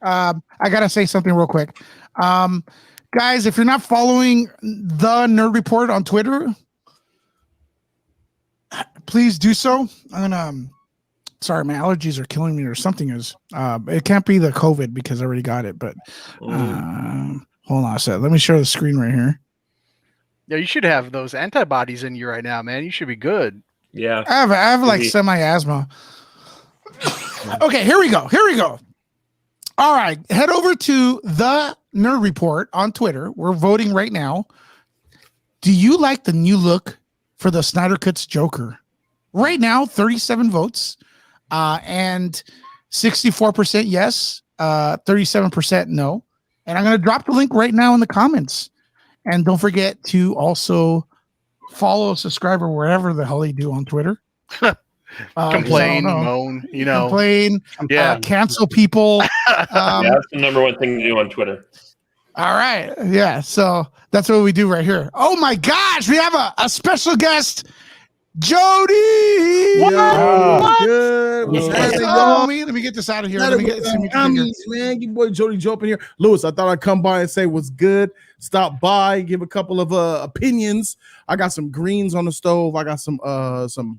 been- I gotta say something real quick. Guys, if you're not following the Nerd Report on Twitter, please do so. I'm gonna sorry, my allergies are killing me or something is it can't be the COVID because I already got it, but hold on a sec. Let me share the screen right here. Yeah, you should have those antibodies in you right now, man. You should be good. Yeah. I have like Maybe. semi-asthma. Okay, here we go. All right, head over to the Nerd Report on Twitter. We're voting right now. Do you like the new look for the Snyder Cut's Joker? Right now, 37 votes, and 64% yes, 37% no. And I'm going to drop the link right now in the comments. And don't forget to also follow, subscribe, or wherever the hell they do on Twitter. Complain, so, no. moan, Complain, Yeah. cancel people. Yeah, that's the number one thing to do on Twitter. All right. Yeah. So that's what we do right here. Oh my gosh. We have a special guest, Jody. What? Good. Yeah. What's What's happening, up, y'all? homie? Let me get this out of here. Let Let me get man. Your boy Jody Joe up in here. Lewis, I thought I'd come by and say what's good. Stop by, give a couple of opinions. I got some greens on the stove. I got some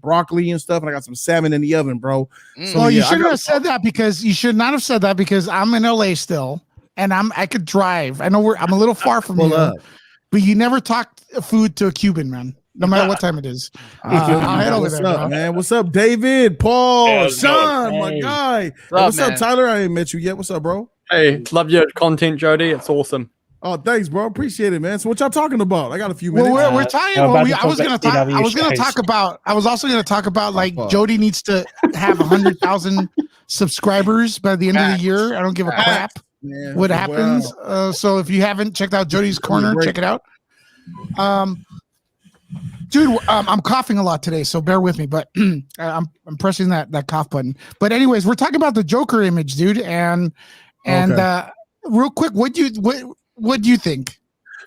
broccoli and stuff, and I got some salmon in the oven, bro. So, Well, you yeah, I shouldn't got- have said that because you should not have said that because I'm in LA still and I could drive. I know I'm a little far from Pull you. up. but you never talk food to a Cuban, man. No matter what time it is. I'll head over What's there, up, bro. man? What's up, David, Paul, Hey, how's it Sean, my Hey. guy? Hey, What's up, what's up, man? Tyler? I ain't met you yet. What's up, bro? Hey, love your content, Jody. It's awesome. Oh, thanks, bro. Appreciate it, man. So, what y'all talking about? I got a few Well, minutes. we're talking. we're about to I talk was gonna about talk. CW I was gonna shows. talk about. I was also gonna talk about like fuck. Jody needs to have 100,000 subscribers by the end of the year. I don't give a crap Man, what wow. happens. So if you haven't checked out Jody's Corner, great. check it out. Dude, I'm coughing a lot today, so bear with me. But I'm pressing that cough button. But anyways, we're talking about the Joker image, dude, and real quick, what do you think?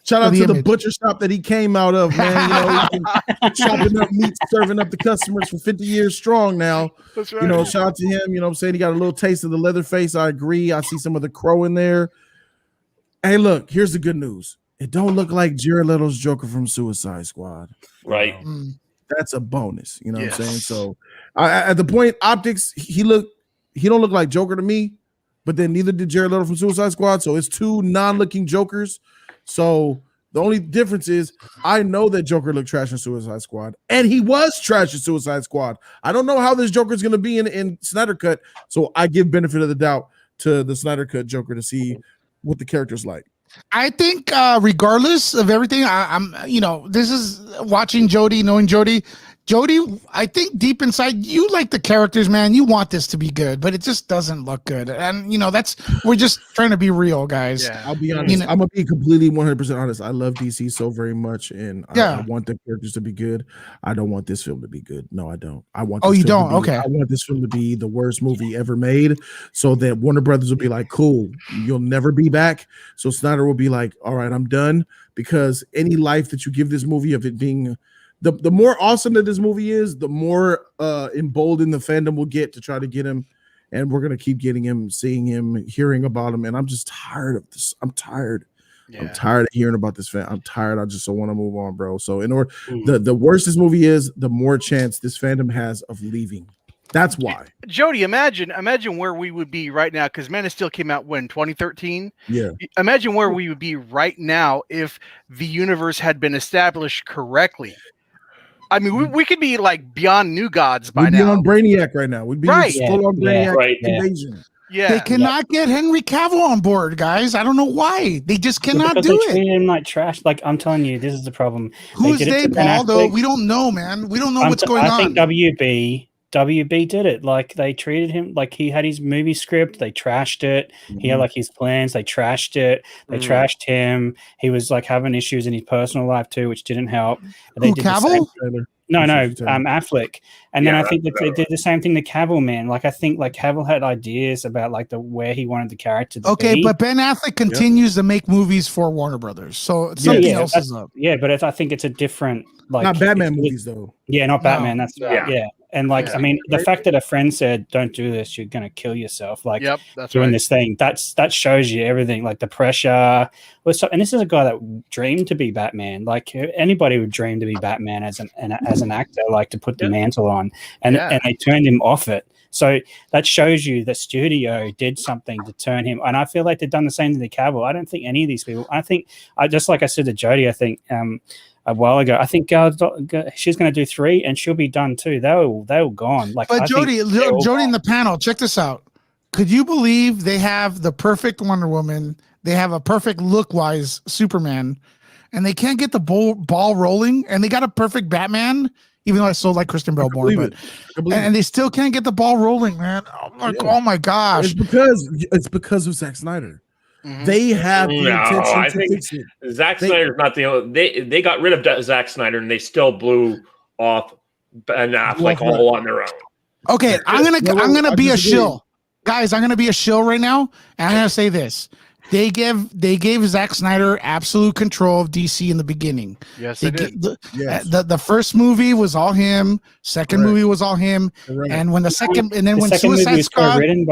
Shout For out the to the image. butcher shop that he came out of, man. You know, he's been chopping up meat, serving up the customers for 50 years strong now. That's You know, shout out to him. You know what I'm saying? He got a little taste of the leather face. I agree. I see some of the crow in there. Hey, look, here's the good news. It don't look like Jared Leto's Joker from Suicide Squad. Right. Mm. That's a bonus. You know what I'm saying? Yes. So at the point, optics, he don't look like Joker to me, but then neither did Jared Leto from Suicide Squad. So it's two non-looking Jokers. So the only difference is I know that Joker looked trash in Suicide Squad, and he was trash in Suicide Squad. I don't know how this Joker is going to be in Snyder Cut, so I give benefit of the doubt to the Snyder Cut Joker to see what the character's like. I think regardless of everything, I'm this is watching Jody, knowing Jody. Jody, I think deep inside you like the characters, man. You want this to be good, but it just doesn't look good. And we're just trying to be real, guys. Yeah. I'll be honest. I'm gonna be completely 100% honest. I love DC so very much, and I want the characters to be good. I don't want this film to be good. No, I don't. I want. Oh, this you film don't? to be- Okay. I want this film to be the worst movie ever made, so that Warner Brothers will be like, "Cool, you'll never be back." So Snyder will be like, "All right, I'm done." Because any life that you give this movie of it being the more awesome that this movie is, the more emboldened the fandom will get to try to get him, and we're gonna keep getting him, seeing him, hearing about him, and I'm just tired of this. I'm tired. Yeah. I'm tired of hearing about this fan. I'm tired. I just don't want to move on, bro. So in order, the worse this movie is, the more chance this fandom has of leaving. That's why. Jody, imagine where we would be right now, because Man of Steel came out when 2013. Yeah. Imagine where we would be right now if the universe had been established correctly. I mean, we could be like beyond New Gods by We'd be now. on Brainiac right now. We'd be Right. full on Yeah. Brainiac Right. invasion. Yeah. They cannot get Henry Cavill on board, guys. I don't know why. They just cannot Because do they it. treated him like trash. Like I'm telling you, this is the problem. Who's did it they, to Ben Paul? Though Affleck. we don't know, man. We don't know what's going I think on. WB did it. Like they treated him like he had his movie script. They trashed it. He had like his plans. They trashed it. They trashed him. He was like having issues in his personal life too, which didn't help. They Who, did the same- Cavill? No, That's what you're telling Affleck. And then Yeah, I think that they did the same thing to Cavill, man. Like I think like Cavill had ideas about like where he wanted the character to Okay, be. but Ben Affleck continues to make movies for Warner Brothers, so something else is up. Yeah, but I think it's a different like Not Batman it's- movies though. Yeah, not Batman. That's right. Yeah. Yeah. And like, Yeah. I mean, the fact that a friend said, "Don't do this, you're gonna kill yourself." Like Yep, that's doing right. this thing, that shows you everything. Like the pressure. And this is a guy that dreamed to be Batman. Like anybody would dream to be Batman as an actor, like to put the mantle on, and they turned him off it. So that shows you the studio did something to turn him. And I feel like they've done the same to the Cavill. I don't think any of these people. I think just like I said to Jody, I think. A while ago, I think she's going to do 3, and she'll be done too. They're all gone. Like, But I think Jody they're all in gone. the panel, check this out. Could you believe they have the perfect Wonder Woman? They have a perfect look-wise Superman, and they can't get the ball rolling. And they got a perfect Batman, even though I still like Kristen Bell more. But and they still can't get the ball rolling, man. Oh my gosh! It's because of Zack Snyder. They have the intention I to think fix it. Zack Snyder's not the only. They got rid of Zack Snyder and they still blew off Ben Affleck all on their own. Okay, I'm gonna be a shill, guys. I'm gonna be a shill right now, and I'm gonna say this: they gave Zack Snyder absolute control of DC in the beginning. Yes, they did. The first movie was all him. Second movie was all him. And when the second movie Suicide was Squad, written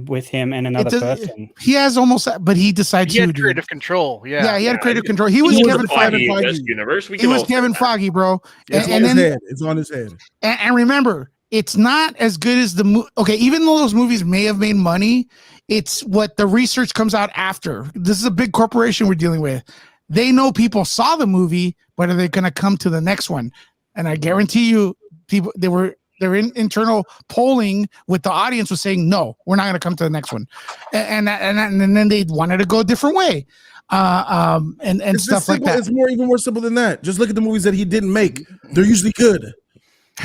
with him and another person. he has almost, but he decides He to had do. creative control. Yeah, He had creative control. He was Kevin Feige. in this universe. He was Kevin Feige, bro. It's on his head. It's on his head. And remember, it's not as good as the okay. Even though those movies may have made money, it's what the research comes out after. This is a big corporation we're dealing with. they know people saw the movie, but are they going to come to the next one? And I guarantee you, people their internal polling with the audience was saying, no, we're not going to come to the next one, and then they wanted to go a different way, and It's stuff like simple, that. It's even more simple than that. Just look at the movies that he didn't make. They're usually good.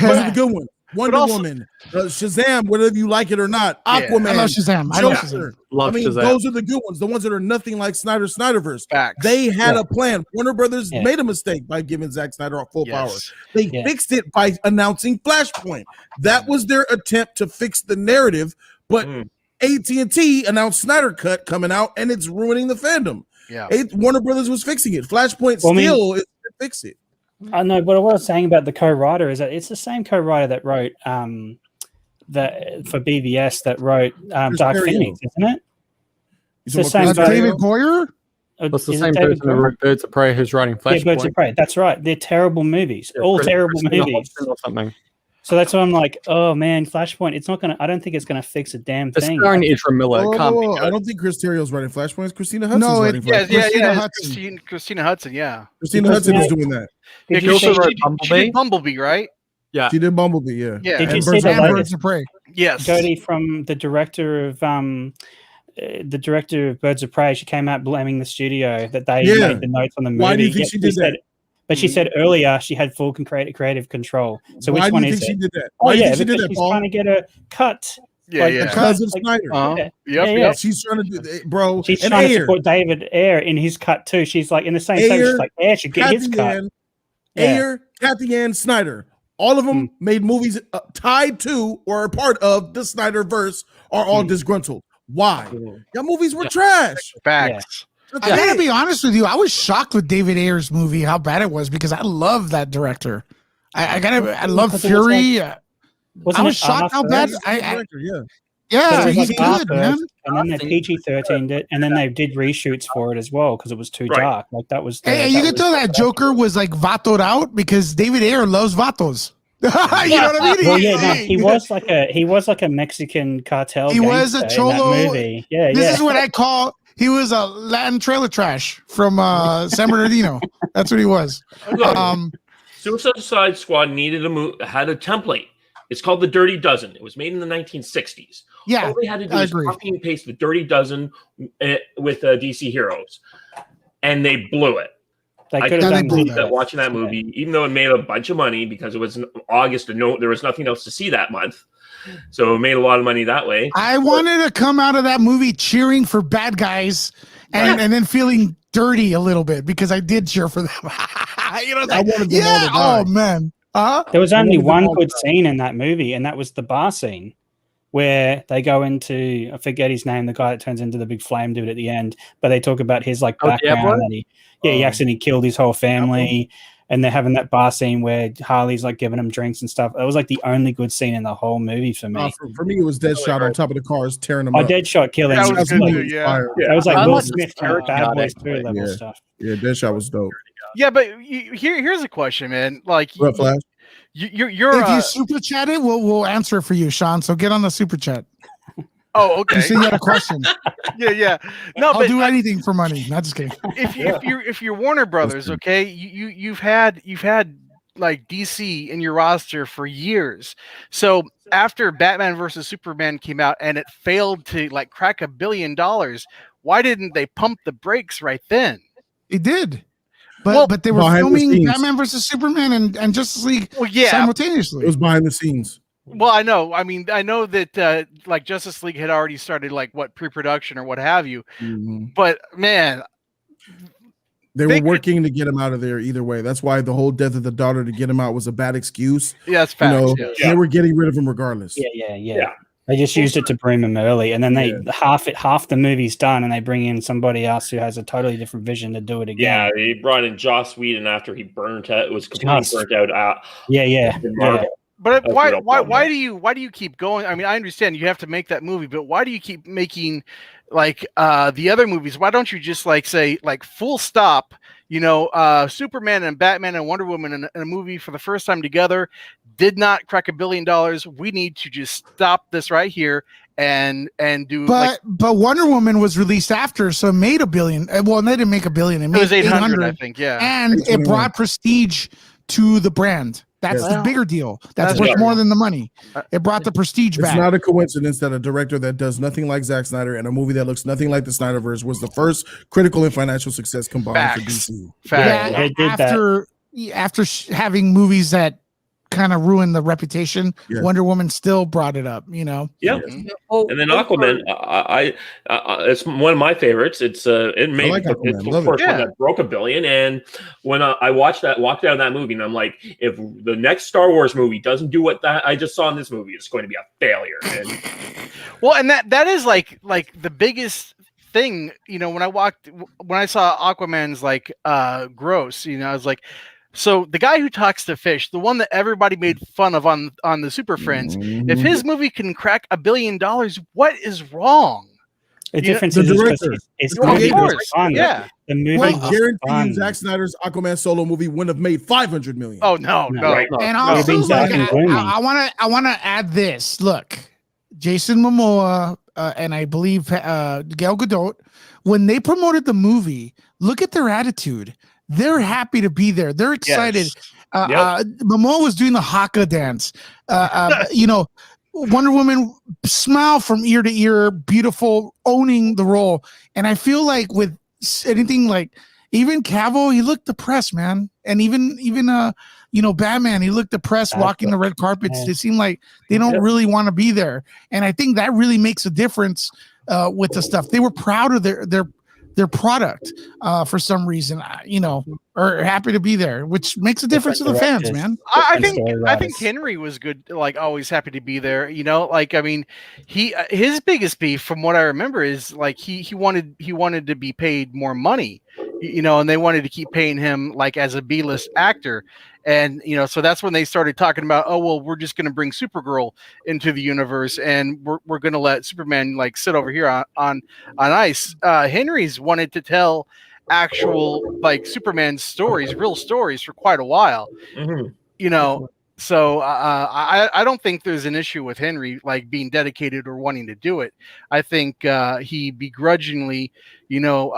Those are the good ones. Wonder Woman, Shazam, whether you like it or not. Aquaman. I love Shazam. I love Shazam. Shazam. Those are the good ones. The ones that are nothing like Snyderverse. Facts. They had a plan. Warner Brothers made a mistake by giving Zack Snyder full power. They fixed it by announcing Flashpoint. That was their attempt to fix the narrative, but AT&T announced Snyder Cut coming out, and it's ruining the fandom. Yeah, Warner Brothers was fixing it. Flashpoint is to fix it. I know, but what I was saying about the co-writer is that it's the same co-writer that wrote that for BVS that wrote Dark Phoenix, isn't it? It's the same guy. David Goyer? That's the same person who wrote Birds of Prey who's writing Flashpoint. Yeah, Birds of Prey. That's right. They're terrible movies. All terrible movies. Or something. So that's why I'm like, oh man, Flashpoint. It's not gonna. I don't think it's gonna fix a damn It's thing. starring Ezra Miller. Can't be I don't think Chris Terrio's writing Flashpoint. It's Christina Hudson's writing Flashpoint. Christina Hudson. Yeah, Christina Hudson is doing that. She also wrote did Bumblebee, right? Yeah, she did Bumblebee. Yeah. Did you And see that? Birds of Prey. Yes, Jody from the director of Birds of Prey. She came out blaming the studio that they made the notes on the movie. Why do you think she did that? But she said earlier she had full creative control. So which one is it? She did that? Oh yeah, she because did that, she's Paul? trying to get a cut. Because of Snyder. She's trying to do that, bro. She's trying to support David Ayer in his cut too. She's like in the same time. She's like Ayer should get his cut. Ayer, Kathy Ann, Snyder. All of them made movies tied to or a part of the Snyderverse are all disgruntled. Why? Your movies were trash. Facts. I gotta be honest with you. I was shocked with David Ayer's movie, how bad it was, because I love that director. I love Fury. I was shocked how bad. He's good, man. And then they PG-13'd it, and then they did reshoots for it as well because it was too dark. Like that was. You can tell that Joker was like vatoed out because David Ayer loves vatos. You know what I mean? Well, he was like a Mexican cartel. He was a cholo. Movie. This is what I call. He was a Latin trailer trash from San Bernardino. That's what he was. Suicide Squad had a template. It's called the Dirty Dozen. It was made in the 1960s. Yeah, all they had to do was copy and paste the Dirty Dozen with DC heroes, and they blew it. I couldn't believe that watching that movie, even though it made a bunch of money because it was in August and there was nothing else to see that month. So it made a lot of money that way. I wanted to come out of that movie cheering for bad guys and then feeling dirty a little bit because I did cheer for them. Oh man. There was only one good scene in that movie, and that was the bar scene where they go into, I forget his name, the guy that turns into the big flame dude at the end, but they talk about his like background that he accidentally killed his whole family. And they're having that bar scene where Harley's like giving him drinks and stuff. It was like the only good scene in the whole movie for me. For me, it was Deadshot on top of the cars tearing them up. Deadshot killing. That was good too, That was like Will Smith kind of Bad Boys 2 level stuff. Yeah, Deadshot was dope. Yeah, but here's a question, man. Like, Flash? You're if you super chat it, we'll answer it for you, Sean. So get on the super chat. Oh, okay. You said you had a question. Yeah. No, I'll do anything for money. Not just kidding. If you're Warner Brothers, okay, you've had like DC in your roster for years. So after Batman versus Superman came out and it failed to like crack $1 billion, why didn't they pump the brakes right then? They did. But they were filming Batman versus Superman and Justice League simultaneously. It was behind the scenes. Well, I know. I mean, I know that like Justice League had already started like pre-production or what have you. Mm-hmm. But man, they were working to get him out of there either way. That's why the whole death of the daughter to get him out was a bad excuse. Yeah, that's facts. They were getting rid of him regardless. Yeah. They just used it to bring him early, and then half the movie's done, and they bring in somebody else who has a totally different vision to do it again. Yeah, they brought in Joss Whedon after he burnt out. It was completely burnt out. But why do you keep going? I mean, I understand you have to make that movie, but why do you keep making like the other movies? Why don't you just like say like full stop? Superman and Batman and Wonder Woman in a movie for the first time together did not crack $1 billion. We need to just stop this right here and do But Wonder Woman was released after, so it made $1 billion. Well, they didn't make $1 billion. It it made was 800, I think. Yeah. and it 821. brought prestige to the brand. That's Yes. the bigger deal. That's That's worth true. more than the money. It brought the prestige It's back. not a coincidence that a director that does nothing like Zack Snyder and a movie that looks nothing like the Snyderverse was the first critical and financial success combined for Facts. DC. Fact. They did that. after having movies that kind of ruined the reputation, Yeah. Wonder Woman still brought it up. You know, Yeah. Oh, And then Aquaman, it's one of my favorites. It's it made like Aquaman. it's the Love it. first one Yeah. that broke $1 billion. And when I walked out of that movie, and I'm like, if the next Star Wars movie doesn't do what that I just saw in this movie, it's going to be a failure. And Well, and that is like the biggest thing, you know, when I saw Aquaman's like gross, you know, I was like, so the guy who talks to fish, the one that everybody made fun of on the Super Friends, if his movie can crack $1 billion, what is wrong? The You know, difference the is director. it's Of movie was course, fun. yeah. The movie I was guarantee you fun. Zack Snyder's Aquaman solo movie wouldn't have made $500 million. Oh no, No. no. Right. and No, also being dark and gloomy. I want to add this. Look, Jason Momoa and I believe Gal Gadot, when they promoted the movie, look at their attitude. They're happy to be there. They're excited. Yes. Momoa was doing the haka dance. You know, Wonder Woman smile from ear to ear, beautiful, owning the role. And I feel like with anything like even Cavill, he looked depressed, man. And even you know, Batman, he looked depressed walking the red carpets. They seem like they don't really want to be there. And I think that really makes a difference with the stuff. They were proud of their product for some reason, you know, or happy to be there, which makes a difference to the fans, man. I think Story-wise. Henry was good, like always happy to be there. You know, like I mean, his biggest beef, from what I remember, is like he wanted to be paid more money, you know, and they wanted to keep paying him like as a B-list actor, and you know, so that's when they started talking about, oh well, we're just going to bring Supergirl into the universe, and we're going to let Superman like sit over here on ice. Henry's wanted to tell actual like Superman stories, real stories, for quite a while. Mhm. You know, so I don't think there's an issue with Henry like being dedicated or wanting to do it. I think he begrudgingly, you know,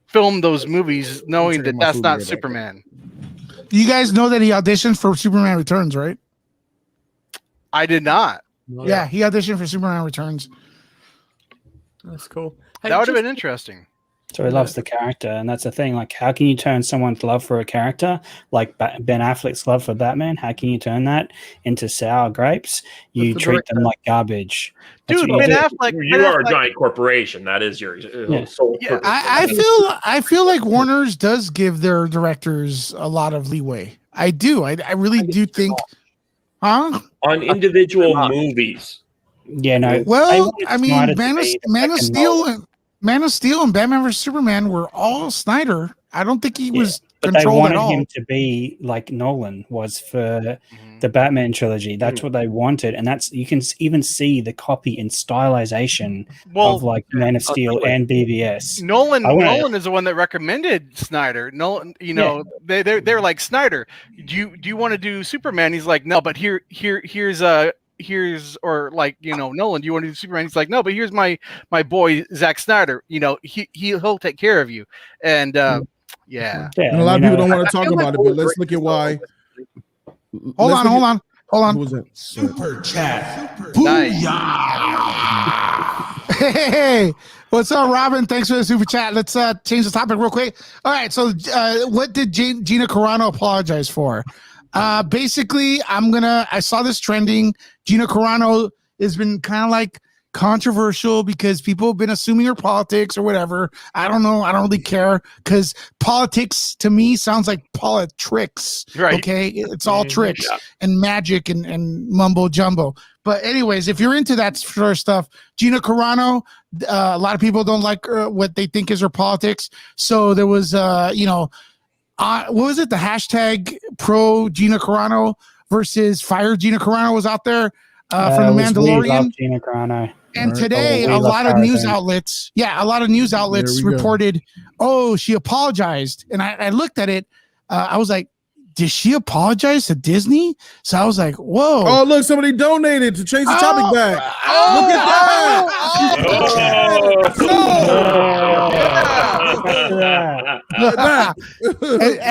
filmed those movies knowing checking that my that's food not here, back. Superman. You guys know that he auditioned for Superman Returns, right? I did not. Yeah, he auditioned for Superman Returns. That's cool. Hey, That would have just- been interesting. So he loves the character, and that's the thing. Like, how can you turn someone's love for a character, like Ben Affleck's love for Batman? How can you turn that into sour grapes? You the treat them like garbage. That's Dude, what you Ben do. Affleck. You Ben are a Affleck- giant corporation. That is your sole Yeah, purpose. I feel like Warner's does give their directors a lot of leeway. I do. I really do think. Huh? On individual movies. Yeah, no. Well, they I wanted mean, Snyder to Man of, be the Man of second Steel Nolan. and Man of Steel and Batman vs Superman were all Snyder. I don't think he was But they controlled wanted at all. him to be like Nolan was for Mhm. the Batman trilogy. That's what they wanted, and that's you can even see the copy and stylization Well, of like Man of Steel and BVS. Nolan I wanna- Nolan is the one that recommended Snyder. Nolan, you know, they're like, Snyder, do you want to do Superman? He's like, no, but here's or like, you know, Nolan, do you want to do Superman? He's like, no, but here's my boy Zack Snyder. You know, he'll take care of you. And yeah. Yeah, And a lot of you people know, don't want to talk feel like about it, but let's look at why. Hold on. Who was that? Super chat. Nice. Hey, what's up, Robin? Thanks for the super chat. Let's change the topic real quick. All right, so what did Gina Carano apologize for? Basically, I saw this trending. Gina Carano has been kind of like controversial because people have been assuming her politics or whatever. I don't know. I don't really care because politics to me sounds like politics. Right. Okay. It's all tricks Yeah. and magic and mumbo jumbo. But anyways, if you're into that sort of stuff, Gina Carano, a lot of people don't like what they think is her politics. So there was, what was it? The hashtag pro Gina Carano versus fire Gina Carano was out there from the it was We Love Mandalorian. Gina Carano. And Right. today, We a Love lot of news Paradise. outlets, There we go. reported, oh, she apologized. And I looked at it. I was like, did she apologize to Disney? So I was like, whoa. Oh, look, somebody donated to change the topic back. Look at that.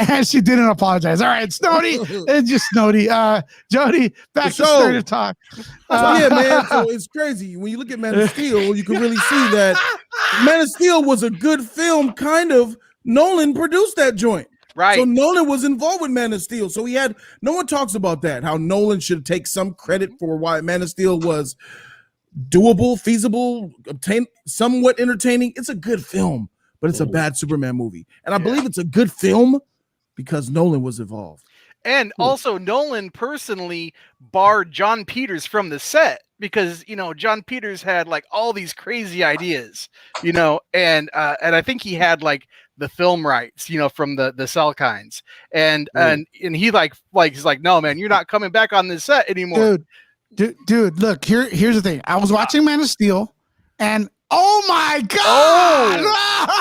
And she didn't apologize. All right, Snody. It's just Snody. Jody, back to Snyder talk. Yeah, man. So it's crazy. When you look at Man of Steel, you can really see that Man of Steel was a good film, kind of. Nolan produced that joint. Right. So Nolan was involved with Man of Steel. So no one talks about that, how Nolan should take some credit for why Man of Steel was doable, feasible, somewhat entertaining. It's a good film, but it's a bad Superman movie. And I believe it's a good film because Nolan was involved. And also Nolan personally barred John Peters from the set because, John Peters had like all these crazy ideas, and I think he had like the film rights, from the Cell Kinds. And he he's like, no, man, you're not coming back on this set anymore. Dude, look, here's the thing. I was watching Man of Steel and oh my god!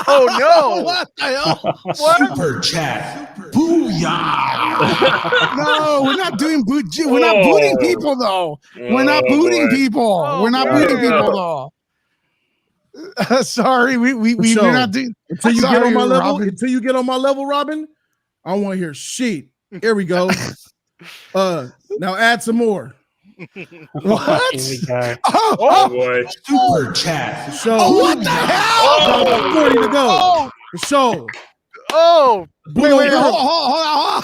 Oh no! What the hell? Super chat. Booyah! No, we're not doing we're not booting people though. We're not booting people. We're not booting people though. Sorry, we're not doing. Until you get on my level, until you get on my level, Robin, I don't want to hear shit. Here we go. Now add some more. What? Here we go. Oh boy. Super chat. So what the hell? 40 to go. So Wait, hold on.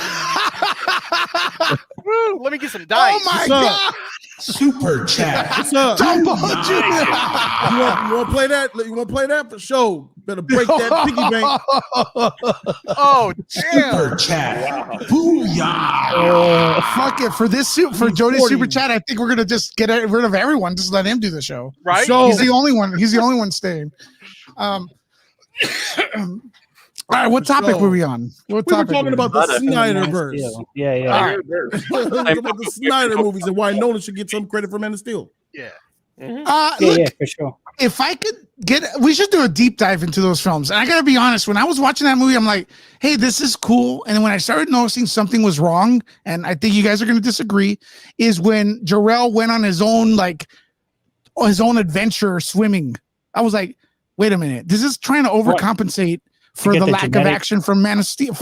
Woo, let me get some dice. Oh my god! Super chat. What's up? Dumbo Nice. Jr. You want to play that? You want to play that for sure? Better break that piggy bank. Oh damn! Super chat. Booyah! Fuck it for Jody's 40. super chat. I think we're gonna just get rid of everyone. Just let him do the show. Right? So- He's the only one. He's the only one staying. All right, what topic were we on? We were talking about the Snyderverse. Yeah. All right. About the Snyder movies and why Nolan should get some credit for Man of Steel. Yeah. Look, For sure. if I could we should do a deep dive into those films. And I gotta be honest, when I was watching that movie, I'm like, hey, this is cool. And then when I started noticing something was wrong, and I think you guys are gonna disagree, is when Jarrell went on his own adventure swimming. I was like, wait a minute, this is trying to overcompensate for get the the lack of genetic- action from Man of Steel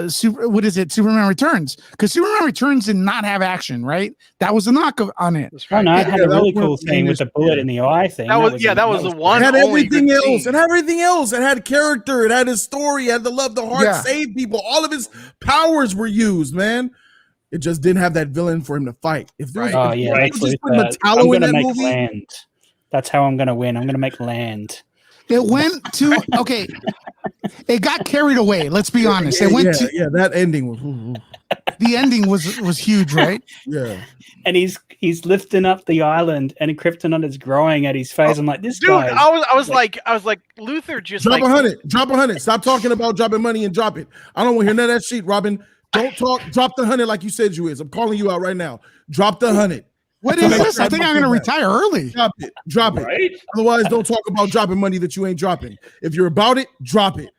Superman Returns, because Superman Returns did not have action, right? That was a knock on it. Oh no, it had a that really was cool thing with the bullet in the eye thing. That was the one. It had only everything good else. scene. It had everything else. It had character. It had his story. It had the love, the heart, Yeah. save people. All of his powers were used, man. It just didn't have that villain for him to fight. If there was, Oh if yeah, they let's just lose put that. Metallo I'm in gonna that make movie. land. That's how I'm gonna win. I'm gonna make land. It went to okay. It got carried away. Let's be honest. It went to that ending was the ending was huge, right? yeah. And he's lifting up the island, and Krypton is growing at his face. I'm like, this Dude, guy. I was like Luther just Drop like 100. Drop 100. Stop talking about dropping money and drop it. I don't want to hear none of that shit, Robin. Don't talk. Drop the 100 like you said you is. I'm calling you out right now. Drop the 100. What is this? I think I'm gonna retire early. Drop it. Drop it. Right? Otherwise, don't talk about dropping money that you ain't dropping. If you're about it, drop it.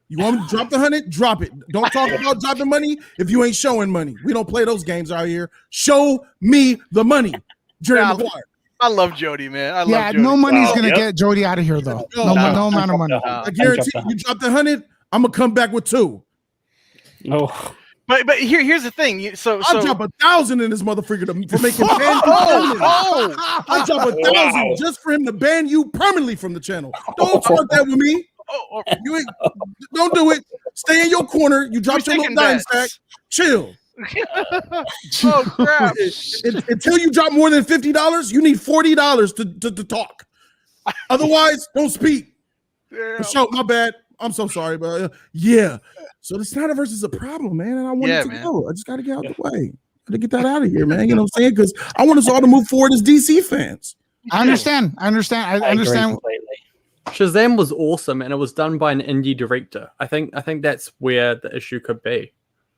You want me to drop the 100? Drop it. Don't talk about dropping money if you ain't showing money. We don't play those games out here. Show me the money. Jerry Nah, Maguire. I love Jody, man. I love Yeah, Jody. no money's Wow. gonna Yep. get Jody out of here though. No amount of money. I guarantee you drop the 100, I'm gonna come back with 2. Oh, But here's the thing. I'll drop 1,000 in this motherfucker for making ban you permanently. I'll drop 1,000 just for him to ban you permanently from the channel. Don't start that with me. You ain't, don't do it. Stay in your corner. You drop your little taking dime bets. stack. Chill. Oh crap! Until you drop more than $50, you need $40 to talk. Otherwise, don't speak. Yeah. So my bad. I'm so sorry, but yeah. So the Snyderverse is a problem, man, and I want it to go. I just got to get out the way. Got to get that out of here, man. You know what I'm saying? Because I want us all to move forward as DC fans. I understand. I agree understand. completely. Shazam was awesome, and it was done by an indie director. I think that's where the issue could be.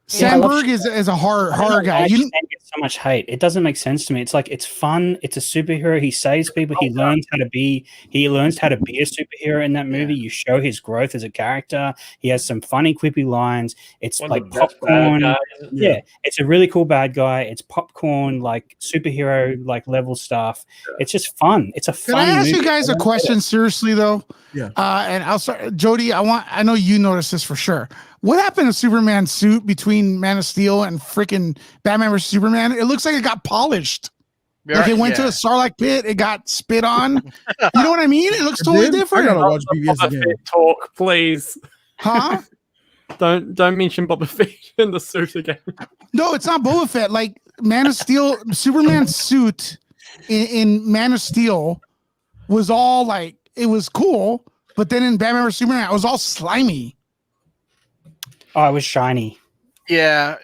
Sandberg is a horror guy. I get so much hate. It doesn't make sense to me. It's like it's fun. It's a superhero. He saves people. He learns how to be a superhero in that movie. You show his growth as a character. He has some funny, quippy lines. It's One like of the best bad popcorn. guys. Yeah, it's a really cool bad guy. It's popcorn, like superhero, like level stuff. It's just fun. It's a Can fun. I ask movie. you guys a question seriously though? Yeah. And I'll start, Jody. I know you noticed this for sure. What happened to Superman's suit between Man of Steel and freaking Batman vs Superman? It looks like it got polished. Like it went to a Starlight pit. It got spit on. You know what I mean? It looks totally different. I gotta watch BVS Boba again. Fett talk, please. Huh? Don't mention Boba Fett in the suit again. No, it's not Boba Fett. Like Man of Steel, Superman's suit in Man of Steel was all like, it was cool, but then in Batman vs Superman, it was all slimy. Oh, it was shiny. Yeah,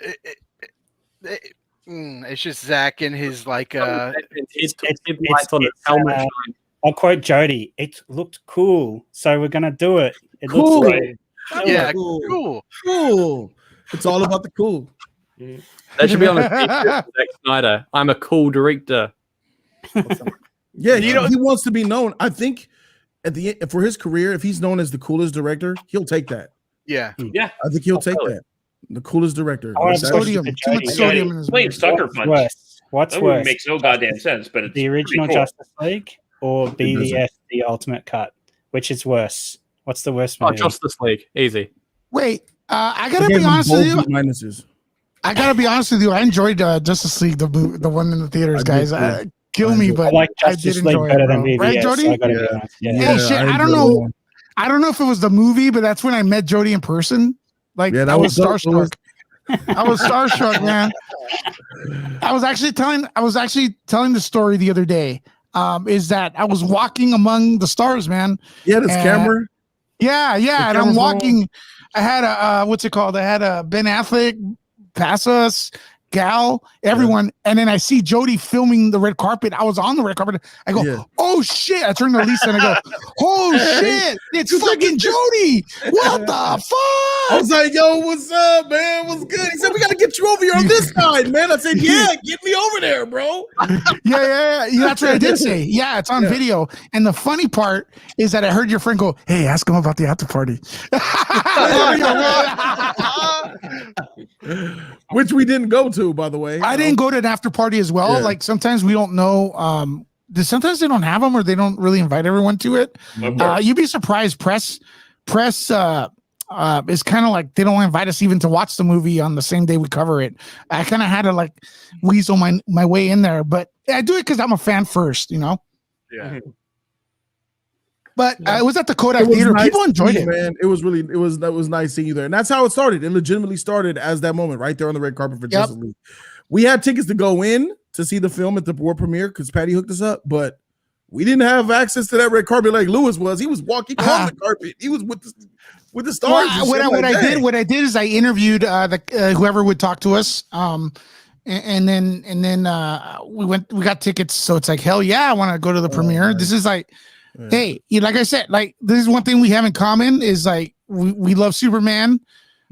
it's just Zach and his like. I'll quote Jody. It looked cool, so we're gonna do it. It Cool. looks great. Yeah, Cool. cool. It's all about the cool. That should be on a t-shirt for Zack Snyder. I'm a cool director. Yeah, You he know- wants to be known. I think at the end, for his career, if he's known as the coolest director, he'll take that. Yeah, I think he'll take that. The coolest director. I wanna That's- go Sodium, to too much Jody. sodium in his Playing movie. Sucker What's Punch. worse? What's That movie worse? makes no goddamn sense, but it's The original pretty cool. Justice League or BVS, the Ultimate Cut? Which is worse? What's the worst Oh, movie? Justice League. Easy. Wait, I gotta I gave be him honest both with you. Minuses. I gotta be honest with you. I enjoyed Justice League, the one in the theaters, I did guys. too. Kill I me, did. but I like I Justice did League enjoy better it, than bro. BVS. Right, Jody? I gotta be Yeah. honest. Yeah. Hey, shit, I don't enjoyed know. that one. I don't know if it was the movie, but that's when I met Jody in person. Like, Yeah, that I was was dope. starstruck. I was starstruck, man. I was actually telling the story the other day. Is that I was walking among the stars, man. Yeah, this And- camera. Yeah, and I'm camera's walking. I had a what's it called? I had a Ben Affleck pass us, Gal, everyone, and then I see Jody filming the red carpet. I was on the red carpet. I go, Yeah. oh shit! I turn to Lisa and I go, oh shit! It's fucking Jody! What the I fuck? was like, yo, what's up, man? What's good? He said, we got to get you over here on this side, man. I said, yeah, get me over there, bro. Yeah. That's what I did say. Yeah, it's on video. And the funny part is that I heard your friend go, hey, ask him about the after party. Which we didn't go to, by the way. I didn't go to an after party as well. Yeah. Like sometimes we don't know. Sometimes they don't have them or they don't really invite everyone to it. You'd be surprised. Press is kind of like they don't invite us even to watch the movie on the same day we cover it. I kind of had to like weasel my way in there, but I do it because I'm a fan first, you know. yeah. But I was at the Kodak It was Theater. nice People enjoyed seeing it. you, man. It was nice seeing you there. And that's how it started. It legitimately started as that moment right there on the red carpet for Justice League. We had tickets to go in to see the film at the world premiere because Patty hooked us up, but we didn't have access to that red carpet like Lewis was. He was walking on the carpet. He was with the stars. Well, what I did is I interviewed whoever would talk to us. And then we got tickets. So it's like, hell yeah, I want to go to the premiere. This is like, hey, like I said, like this is one thing we have in common is like we love Superman.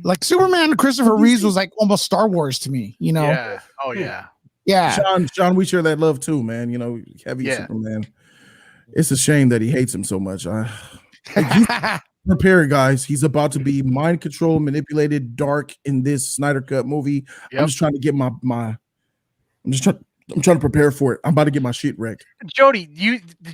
Like Superman and Christopher Reeves was like almost Star Wars to me, you know? Yeah. Oh yeah. Yeah. Sean, we share that love too, man. You know, heavy Superman. It's a shame that he hates him so much. Prepare, guys. He's about to be mind controlled, manipulated, dark in this Snyder Cut movie. Yep. I'm just trying to get I'm trying to prepare for it. I'm about to get my shit wrecked. Jody,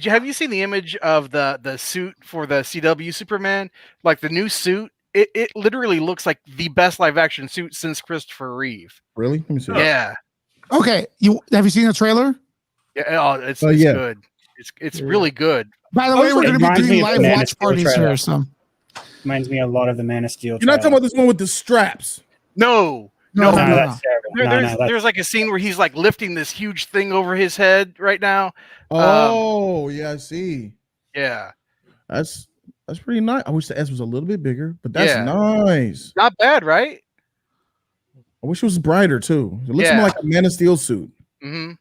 have you seen the image of the suit for the CW Superman? Like the new suit, it literally looks like the best live action suit since Christopher Reeve. Really? Let me see. Yeah. Okay. Have you seen the trailer? Yeah. Oh, it's yeah. good. It's really good. By the way, we're going to be reminds me doing of live the Man of watch Steel parties trailer. here. So Reminds me a lot of the Man of Steel. You're not talking about this one with the straps. No. No, No, no. that's terrible. There's like a scene where he's like lifting this huge thing over his head right now. Oh, yeah, I see. Yeah. That's pretty nice. I wish the S was a little bit bigger, but that's Yeah. nice. Not bad, right? I wish it was brighter too. It looks Yeah. more like a Man of Steel suit. Mm-hmm.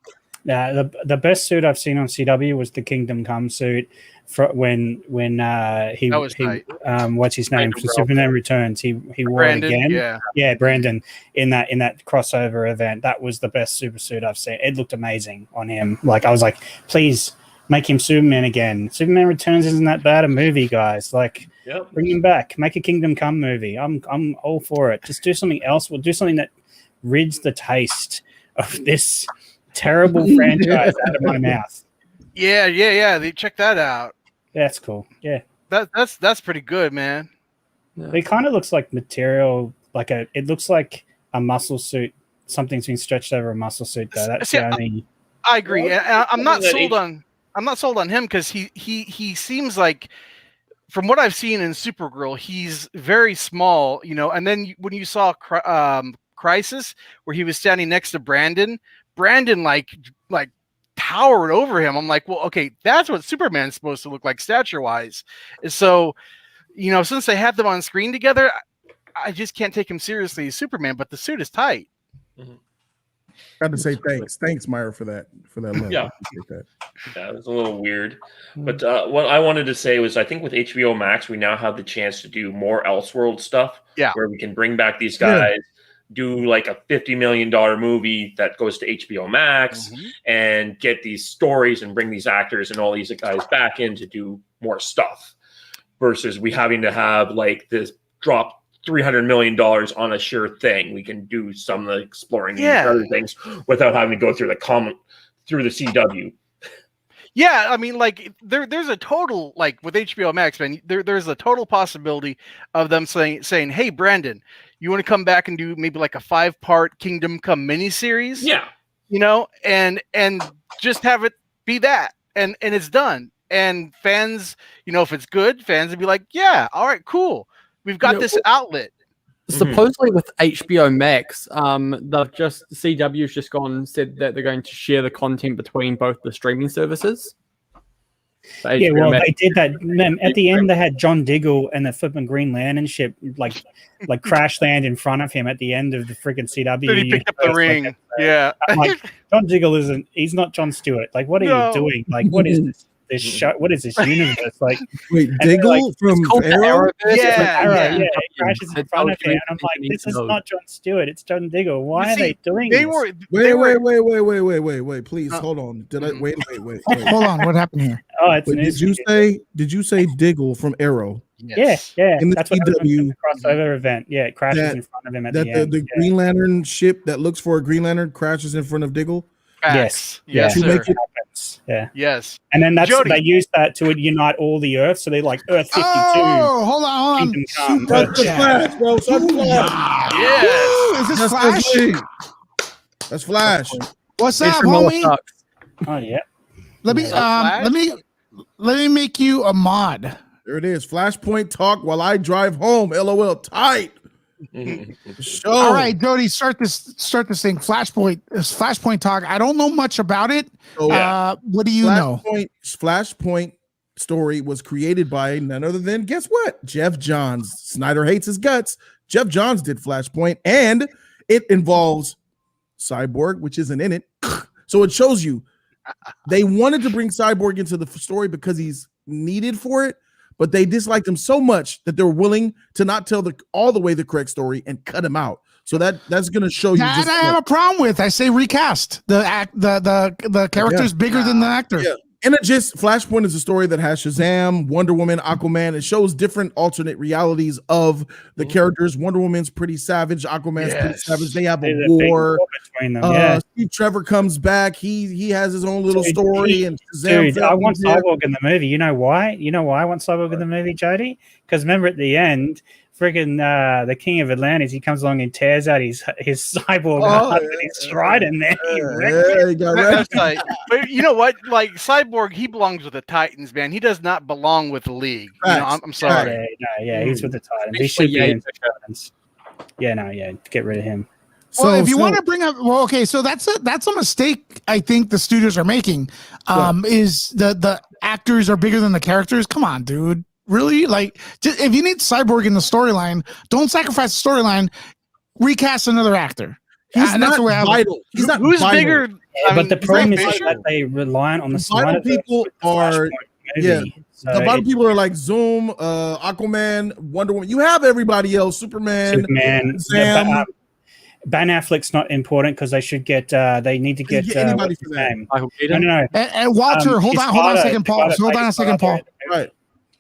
The best suit I've seen on CW was the Kingdom Come suit for when he That was tight. what's his name Brandon from Superman Returns, he wore Brandon, it again. yeah. Brandon in that crossover event. That was the best super suit I've seen. It looked amazing on him. Like, I was like, please make him Superman again. Superman Returns isn't that bad a movie, guys. Like, bring him back. Make a Kingdom Come movie. I'm all for it. Just do something else. We'll do something that rids the taste of this terrible franchise out of my mouth. Yeah. Check that out. That's cool. Yeah. That's pretty good, man. Yeah. It kind of looks like material, it looks like a muscle suit. Something's been stretched over a muscle suit, though. That's the only. I agree. And I'm not sold on him because he seems like, from what I've seen in Supergirl, he's very small, and then when you saw Crisis, where he was standing next to Brandon like towered over him. I'm like, well, okay, that's what Superman's supposed to look like stature-wise. And so, since they have them on screen together, I just can't take him seriously as Superman, but the suit is tight. Mm-hmm. Got to say thanks, Myra, for that. Love. Yeah. Yeah, it was a little weird, but what I wanted to say was, I think with HBO Max, we now have the chance to do more Elseworld stuff. Yeah, where we can bring back these guys, do like a $50 million movie that goes to HBO Max, and get these stories and bring these actors and all these guys back in to do more stuff, versus we having to have like this drop $300 million on a sure thing. We can do some of the exploring these other things without having to go through the CW. Yeah, I mean, like there's a total, like with HBO Max, man. There's a total possibility of them saying, "Hey, Brandon, you want to come back and do maybe like a 5-part Kingdom Come miniseries?" Yeah, and just have it be that, and it's done. And fans, if it's good, fans would be like, "Yeah, all right, cool. We've got this outlet." Supposedly with HBO Max, CW's just said that they're going to share the content between both the streaming services. Yeah, well, they did that. At the end, they had John Diggle and the flipping Green Lantern ship like crash land in front of him at the end of the freaking CW. Then he picked up the ring. Yeah, I'm like, John Diggle he's not Jon Stewart. Like, what are you doing? Like, what is this? This show, what is this universe like? Wait, Diggle from Arrow? Yeah, it crashes in front of him, and I'm like, this is not Jon Stewart, it's John Diggle. Why are they doing this? Wait, please hold on. Did I wait? Hold on, what happened here? Oh, it's did you say Diggle from Arrow? Yes. Yeah. In the That's CW crossover event. Yeah, it crashes in front of him at the end. The Green Lantern ship that looks for a Green Lantern crashes in front of Diggle. Yes. To make it Yeah. Yes. And then Jody. they use that to unite all the Earth. So they like Earth 52. Oh, hold on. Super Flash, bro. Yes. Is this Flash? That's Flash. What's up, homie? Oh yeah. Let me make you a mod. There it is. Flashpoint talk while I drive home. LOL. Tight. All right, Jody, start this thing. Flashpoint talk. I don't know much about it. What do you know? Flashpoint story was created by none other than, guess what? Jeff Johns. Snyder hates his guts. Jeff Johns did Flashpoint, and it involves Cyborg, which isn't in it. So it shows you they wanted to bring Cyborg into the story because he's needed for it, but they disliked him so much that they're willing to not tell all the way the correct story and cut him out. So that's going to show you. That I have a problem with. I say recast the character's bigger than the actor. Yeah. And it just Flashpoint is a story that has Shazam, Wonder Woman, Aquaman. It shows different alternate realities of the characters. Wonder Woman's pretty savage. Aquaman's pretty savage. They have a war between them. Steve Trevor comes back. He has his own little story. And Shazam I want Cyborg in the movie. You know why? You know why I want Cyborg in the movie, Jody? Because remember at the end, friggin' the King of Atlantis, he comes along and tears out his cyborg and his trident there. But you know what? Like Cyborg, he belongs with the Titans, man. He does not belong with the League. You know, I'm sorry. He's with the Titans. He should be in the Titans. Get rid of him. Well, if you want to bring up, so that's a mistake I think the studios are making. Is the actors are bigger than the characters? Come on, dude. Really? Like, if you need Cyborg in the storyline, don't sacrifice the storyline. Recast another actor. He's that's not the way I look. vital. He's not Who's vital. bigger? Yeah, but the Ray problem is Fisher? that they rely on the Vital Snyder people are yeah. the vital people are like Zoom, Aquaman, Wonder Woman. You have everybody else, Superman. Sam. Ben Affleck's not important because they should get. They need to get anybody what's for his that. name? Michael No, Keaton. no, no. And Walter, hold on a second, Paul. Hold on a second, Paul. Right.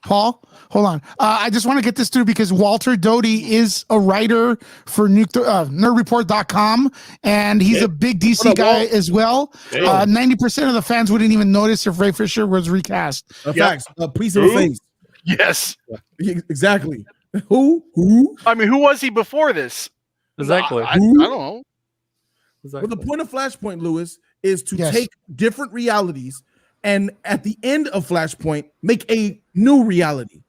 Paul, hold on. I just want to get this through because Walter Doty is a writer for nerdreport.com, and he's a big DC guy as well. 90% of the fans wouldn't even notice if Ray Fisher was recast. Facts. A piece of the face. Yes. Exactly. Who? I mean, who was he before this? Exactly. I don't know. Well, the point of Flashpoint, Lewis, is to Yes. take different realities and at the end of Flashpoint, make a new reality.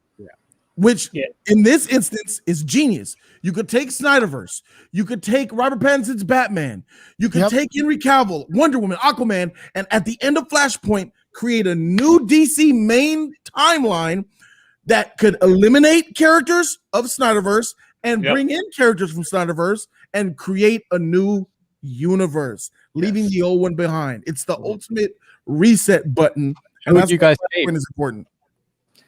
Which in this instance is genius. You could take Snyderverse, you could take Robert Pattinson's Batman, you could take Henry Cavill, Wonder Woman, Aquaman, and at the end of Flashpoint, create a new DC main timeline that could eliminate characters of Snyderverse and bring in characters from Snyderverse and create a new universe, leaving the old one behind. It's the ultimate reset button, and that's you guys when it's important.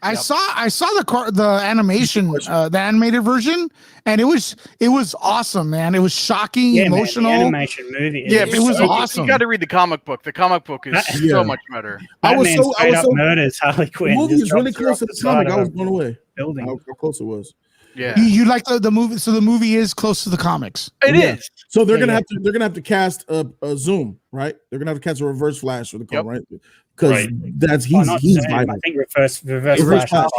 I saw the animation, the animated version, and it was awesome, man. It was shocking, emotional. Man, the animation movie. Yeah, it was awesome. You got to read the comic book. The comic book is so much better. I was so murders Harley Quinn. The movie is really close to the comic. I was blown away. Building. How close it was. Yeah, you like the movie? So the movie is close to the comics. It is. So they're gonna have to cast a Zoom, right? They're gonna have to cast a Reverse Flash for the call, right? Because that's he's vital. I think reverse Flash.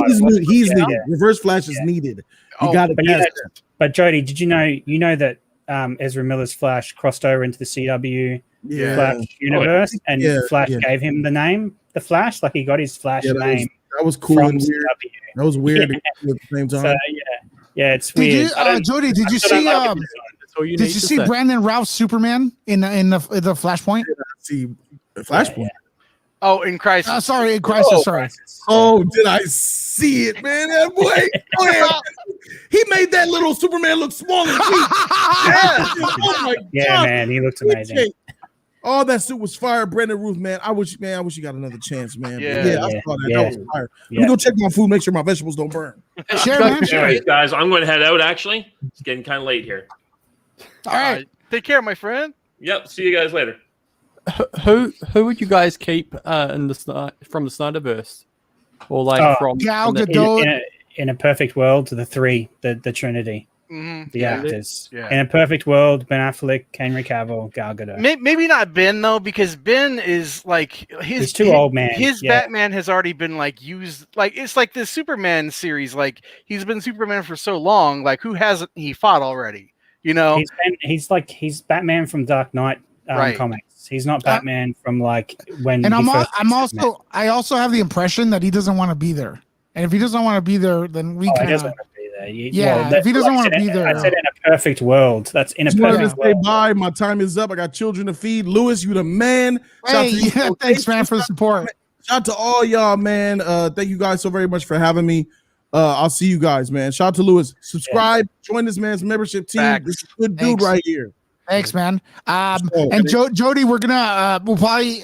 He's needed. Reverse Flash is needed. You got to cast him. But Jody, did you know that Ezra Miller's Flash crossed over into the CW Flash universe, and Flash gave him the name, the Flash, like he got his Flash name. That was cool and weird. That was weird at the same time. So, it's weird. Jody, did you see? Did you see Brandon Routh's Superman in the Flashpoint? See Flashpoint. Oh, in Crisis. In Crisis. Sorry. Oh, did I see it, man? That boy, he made that little Superman look small and cheap. Oh my God, man, he looks amazing. Oh, that suit was fire, Brandon Routh, man. I wish you got another chance, man. I saw that. That was fire. Let me go check my food, make sure my vegetables don't burn. Sure. Guys, I'm going to head out. Actually, it's getting kind of late here. All right. Take care, my friend. Yep. See you guys later. Who would you guys keep from the Snyderverse, or like from Gal Gadot? In a perfect world, the three, the Trinity. Mm-hmm. The actors. In a perfect world, Ben Affleck, Henry Cavill, Gal Gadot. Maybe not Ben though, because Ben is like he's too old, man. His Batman has already been like used. Like it's like the Superman series. Like he's been Superman for so long. Like who hasn't he fought already? You know, he's Batman from Dark Knight comics. He's not Batman from like when. And I also have the impression that he doesn't want to be there. And if he doesn't want to be there, then we can. He doesn't want to be there. If he doesn't want to be there, I said in a perfect world. That's in a perfect world. Say bye. My time is up. I got children to feed. Lewis, you the man. Thanks, man, for the support. Shout out to all y'all, man. Thank you guys so very much for having me. I'll see you guys, man. Shout out to Lewis. Subscribe. Join this man's membership team. This is a good dude right here. Thanks, man. And Jody, we'll probably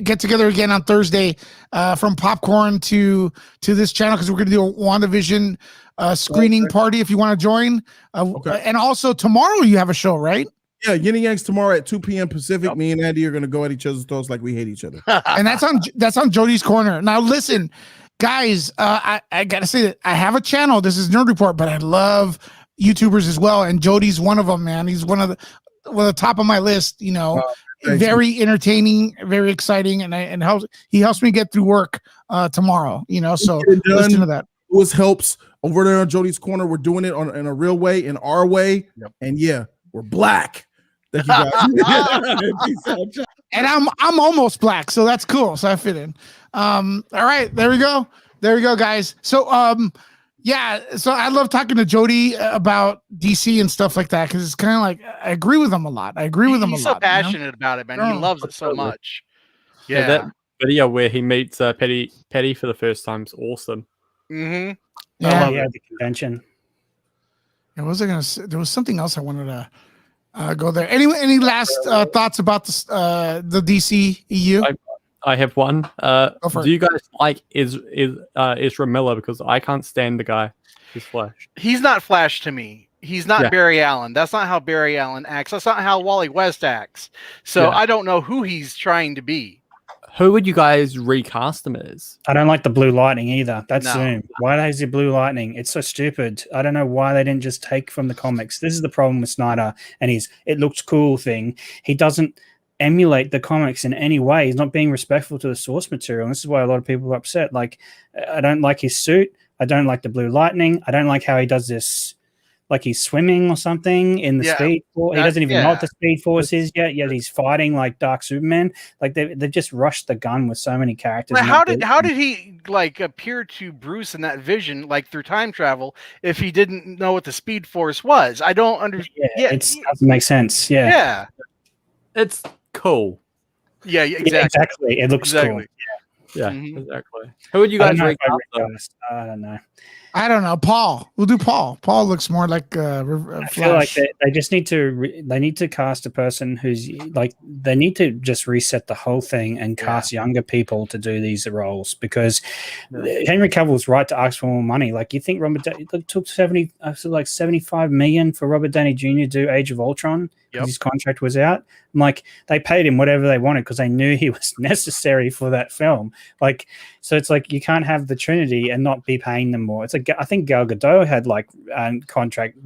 get together again on Thursday from popcorn to this channel because we're gonna do a WandaVision screening party if you want to join. And also tomorrow you have a show, right? Yeah, Yin and Yang's tomorrow at 2 p.m. Pacific. Me and Andy are gonna go at each other's throats like we hate each other. And that's on Jody's Corner. Now listen, guys, I gotta say that I have a channel. This is Nerd Report, but I love YouTubers as well, and Jody's one of them, man. He's one of the top of my list. You know, very entertaining, very exciting, and he helps me get through work tomorrow. You know, so listen to that. Lewis helps over there on Jody's Corner. We're doing it in a real way, in our way, and we're black. Thank you guys. And I'm almost black, so that's cool. So I fit in. All right, there we go, guys. So so I love talking to Jody about DC and stuff like that because it's kind of like I agree with him a lot. He's so passionate about it, man. He loves it so much. Yeah, that video where he meets Petty for the first time is awesome. Mm-hmm. Yeah, the convention. And what was I gonna say? There was something else I wanted to. go there. Any last thoughts about the DC EU? I have one. for Do you guys like Ezra Miller? Because I can't stand the guy who's Flash. He's not Flash to me. He's not Yeah. Barry Allen. That's not how Barry Allen acts. That's not how Wally West acts. So Yeah. I don't know who he's trying to be. Who would you guys recast him as? I don't like the Blue Lightning either. That's No. Zoom. Why is it Blue Lightning? It's so stupid. I don't know why they didn't just take from the comics. This is the problem with Snyder and his "it looks cool" thing. He doesn't emulate the comics in any way. He's not being respectful to the source material. And this is why a lot of people are upset. Like, I don't like his suit. I don't like the Blue Lightning. I don't like how he does this. Like he's swimming or something in the Yeah. Speed Force. He doesn't even know Yeah. what the Speed Force is yet. Yet he's fighting like Dark Superman. Like they just rushed the gun with so many characters. But and how not did built how them. did he like appear to Bruce in that vision, like through time travel, if he didn't know what the Speed Force was? I don't understand. Yeah, it doesn't make sense. Yeah, Yeah. It's cool. Yeah. Yeah, Exactly. exactly. It looks Exactly. cool. Yeah, Mhm. exactly. Who would you I guys don't know if I recast? though? recast. I don't know. I don't know. Paul. We'll do Paul. Paul looks more like I feel like Flash. they just need to they need to cast a person who's like they need to just reset the whole thing and cast younger people to do these roles because Henry Cavill's right to ask for more money. Like you think it took 75 million for Robert Downey Jr. to do Age of Ultron because his contract was out. I'm like they paid him whatever they wanted because they knew he was necessary for that film. Like so it's like you can't have the Trinity and not be paying them more. It's like I think Gal Gadot had like contract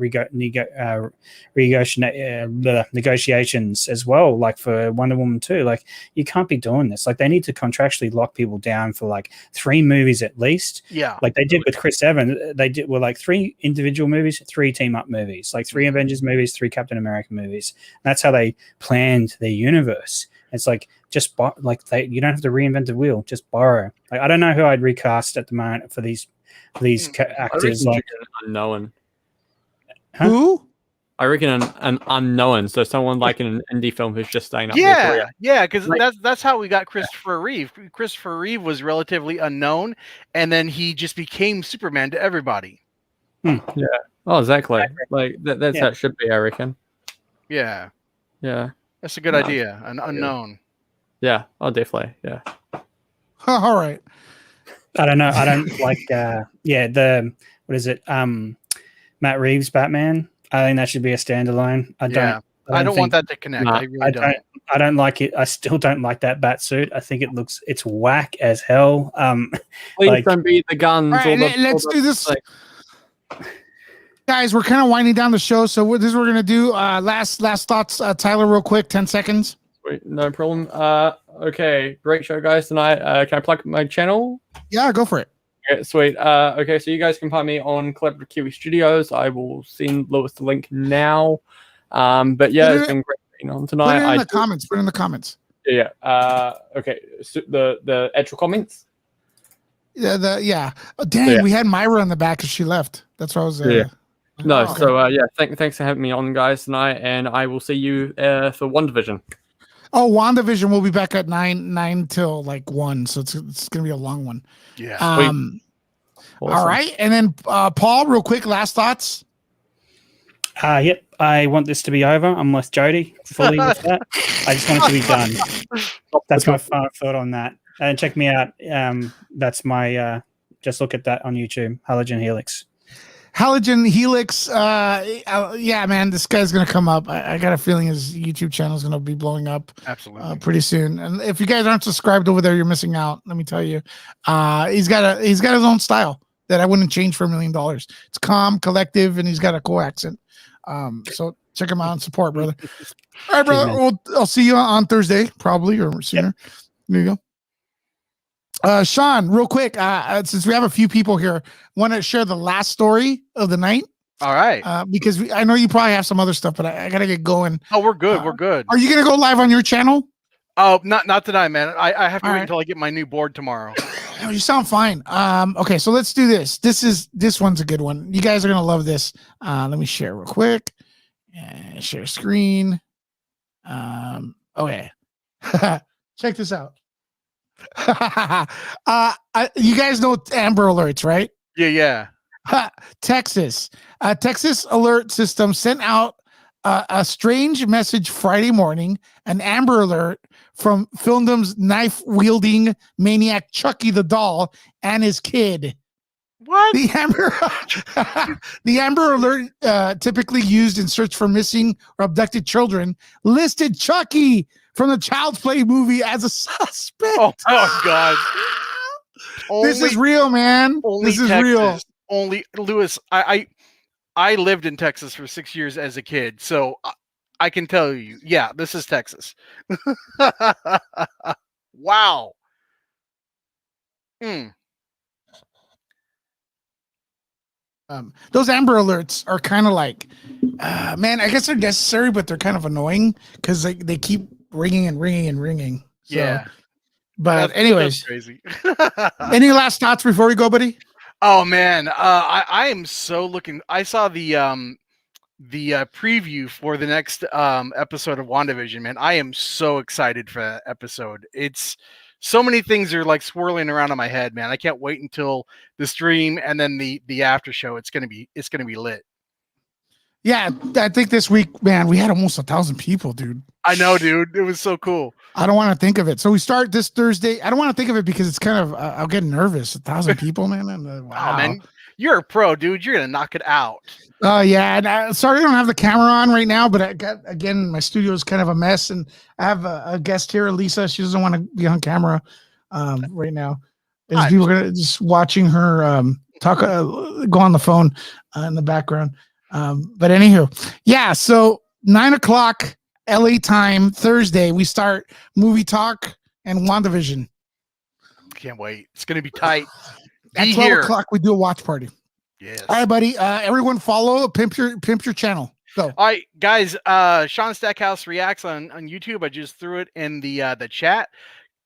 negotiations as well, like for Wonder Woman 2. Like you can't be doing this. Like they need to contractually lock people down for like 3 movies at least. Yeah. Like they did with Chris Evans. They did were like 3 individual movies, 3 team up movies, like 3 Avengers movies, 3 Captain America movies. And that's how they planned their universe. It's like just you don't have to reinvent the wheel. Just borrow. Like I don't know who I'd recast at the moment for these actors. Like unknown. Huh? Who? I reckon an unknown. So someone like in an indie film who's just staying up. their Yeah, career. yeah, because Like- that's how we got Christopher Reeve. Christopher Reeve was relatively unknown, and then he just became Superman to everybody. Oh, exactly. Like that's how it should be. I reckon. Yeah, Yeah. that's a good idea. An unknown. Yeah. Oh, definitely. Yeah. All right. I don't know. I don't like the what is it? Matt Reeves Batman. I think that should be a standalone. I don't want think- that to connect. Nah, I really don't. I don't like it. I still don't like that bat suit. I think it's whack as hell. Please Like- don't be the guns. All right, let's do this. Guys, we're kind of winding down the show, so this is what we're gonna do. Last thoughts, Tyler, real quick, 10 seconds. Sweet, no problem. Okay, great show, guys, tonight. Can I plug my channel? Yeah, go for it. Okay, sweet. Okay, so you guys can find me on Collaborative Kiwi Studios. I will send Lewis the link now. But yeah, it's been great being on Put tonight. it in the comments. Put it in the comments. Yeah. Okay. So the actual comments. Yeah. Oh, dang, Yeah. we had Myra in the back because she left. That's why I was. Yeah. No. Oh, So yeah. Thanks for having me on, guys, tonight, and I will see you for One Division. Oh, WandaVision will be back at 9 till like 1, so it's gonna be a long one. Yeah. Awesome. All right, and then Paul, real quick, last thoughts. Yep. I want this to be over. I'm with Jody fully with that. I just want it to be done. That's my final thought on that. And check me out. That's my just look at that on YouTube. Halogen Helix. Halogen Helix. Yeah, man, this guy's gonna come up. I got a feeling his YouTube channel is gonna be blowing up Absolutely. pretty soon. And if you guys aren't subscribed over there, you're missing out. Let me tell you. He's got his own style that I wouldn't change for $1 million. It's calm, collective, and he's got a cool accent. So check him out and support, brother. All right, brother. Well, I'll see you on Thursday, probably, or sooner. There you go. Sean, real quick, since we have a few people here, want to share the last story of the night? All right. Because I know you probably have some other stuff, but I gotta get going. Oh, we're good. We're good. Are you gonna go live on your channel? Oh, not tonight, man. I have to All wait right. until I get my new board tomorrow. Oh, you sound fine. Okay, so let's do this. This one's a good one. You guys are gonna love this. Let me share real quick. Share screen. Okay. Check this out. You guys know Amber Alerts, right? Yeah. Texas alert system sent out a strange message Friday morning, an Amber Alert from Filmdom's knife-wielding maniac Chucky the doll and his kid. What? The Amber Alert, typically used in search for missing or abducted children, listed Chucky from the Child's Play movie as a suspect. Oh God! This is real, man. This is Texas. real. Only Lewis. I lived in Texas for 6 years as a kid, so I can tell you, yeah, this is Texas. Wow. Those Amber Alerts are kind of like, man, I guess they're necessary, but they're kind of annoying because they keep ringing and ringing and ringing. So, Yeah. But That's anyways, crazy. any last thoughts before we go, buddy? Oh man, I am so looking. I saw the preview for the next episode of WandaVision. Man, I am so excited for that episode. It's so many things are like swirling around in my head, man. I can't wait until the stream and then the after show. It's gonna be lit. Yeah, I think this week, man, we had almost 1,000 people, dude. I know, dude. It was so cool. I don't want to think of it. So we start this Thursday. I don't want to think of it because it's kind of I'll get nervous. 1,000 people, man. And, wow, Oh, man, you're a pro, dude. You're gonna knock it out. Oh yeah, and sorry I don't have the camera on right now, but I got again my studio is kind of a mess, and I have a guest here, Lisa. She doesn't want to be on camera right now. As people are just watching her talk, go on the phone in the background. But anywho, yeah. So 9:00 LA time Thursday, we start movie talk and WandaVision. Can't wait. It's gonna be tight. At Be 12 here. o'clock, we do a watch party. Yes. All right, buddy. Everyone follow pimp your channel. Go. All right, guys. Sean Stackhouse reacts on YouTube. I just threw it in the chat.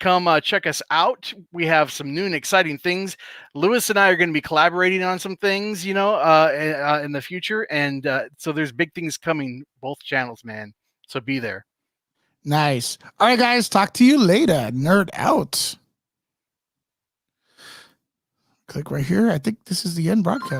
Come check us out. We have some new and exciting things. Lewis and I are going to be collaborating on some things, in the future, and so there's big things coming both channels, man. So be there. Nice. All right, guys. Talk to you later. Nerd out. Click right here. I think this is the end broadcast.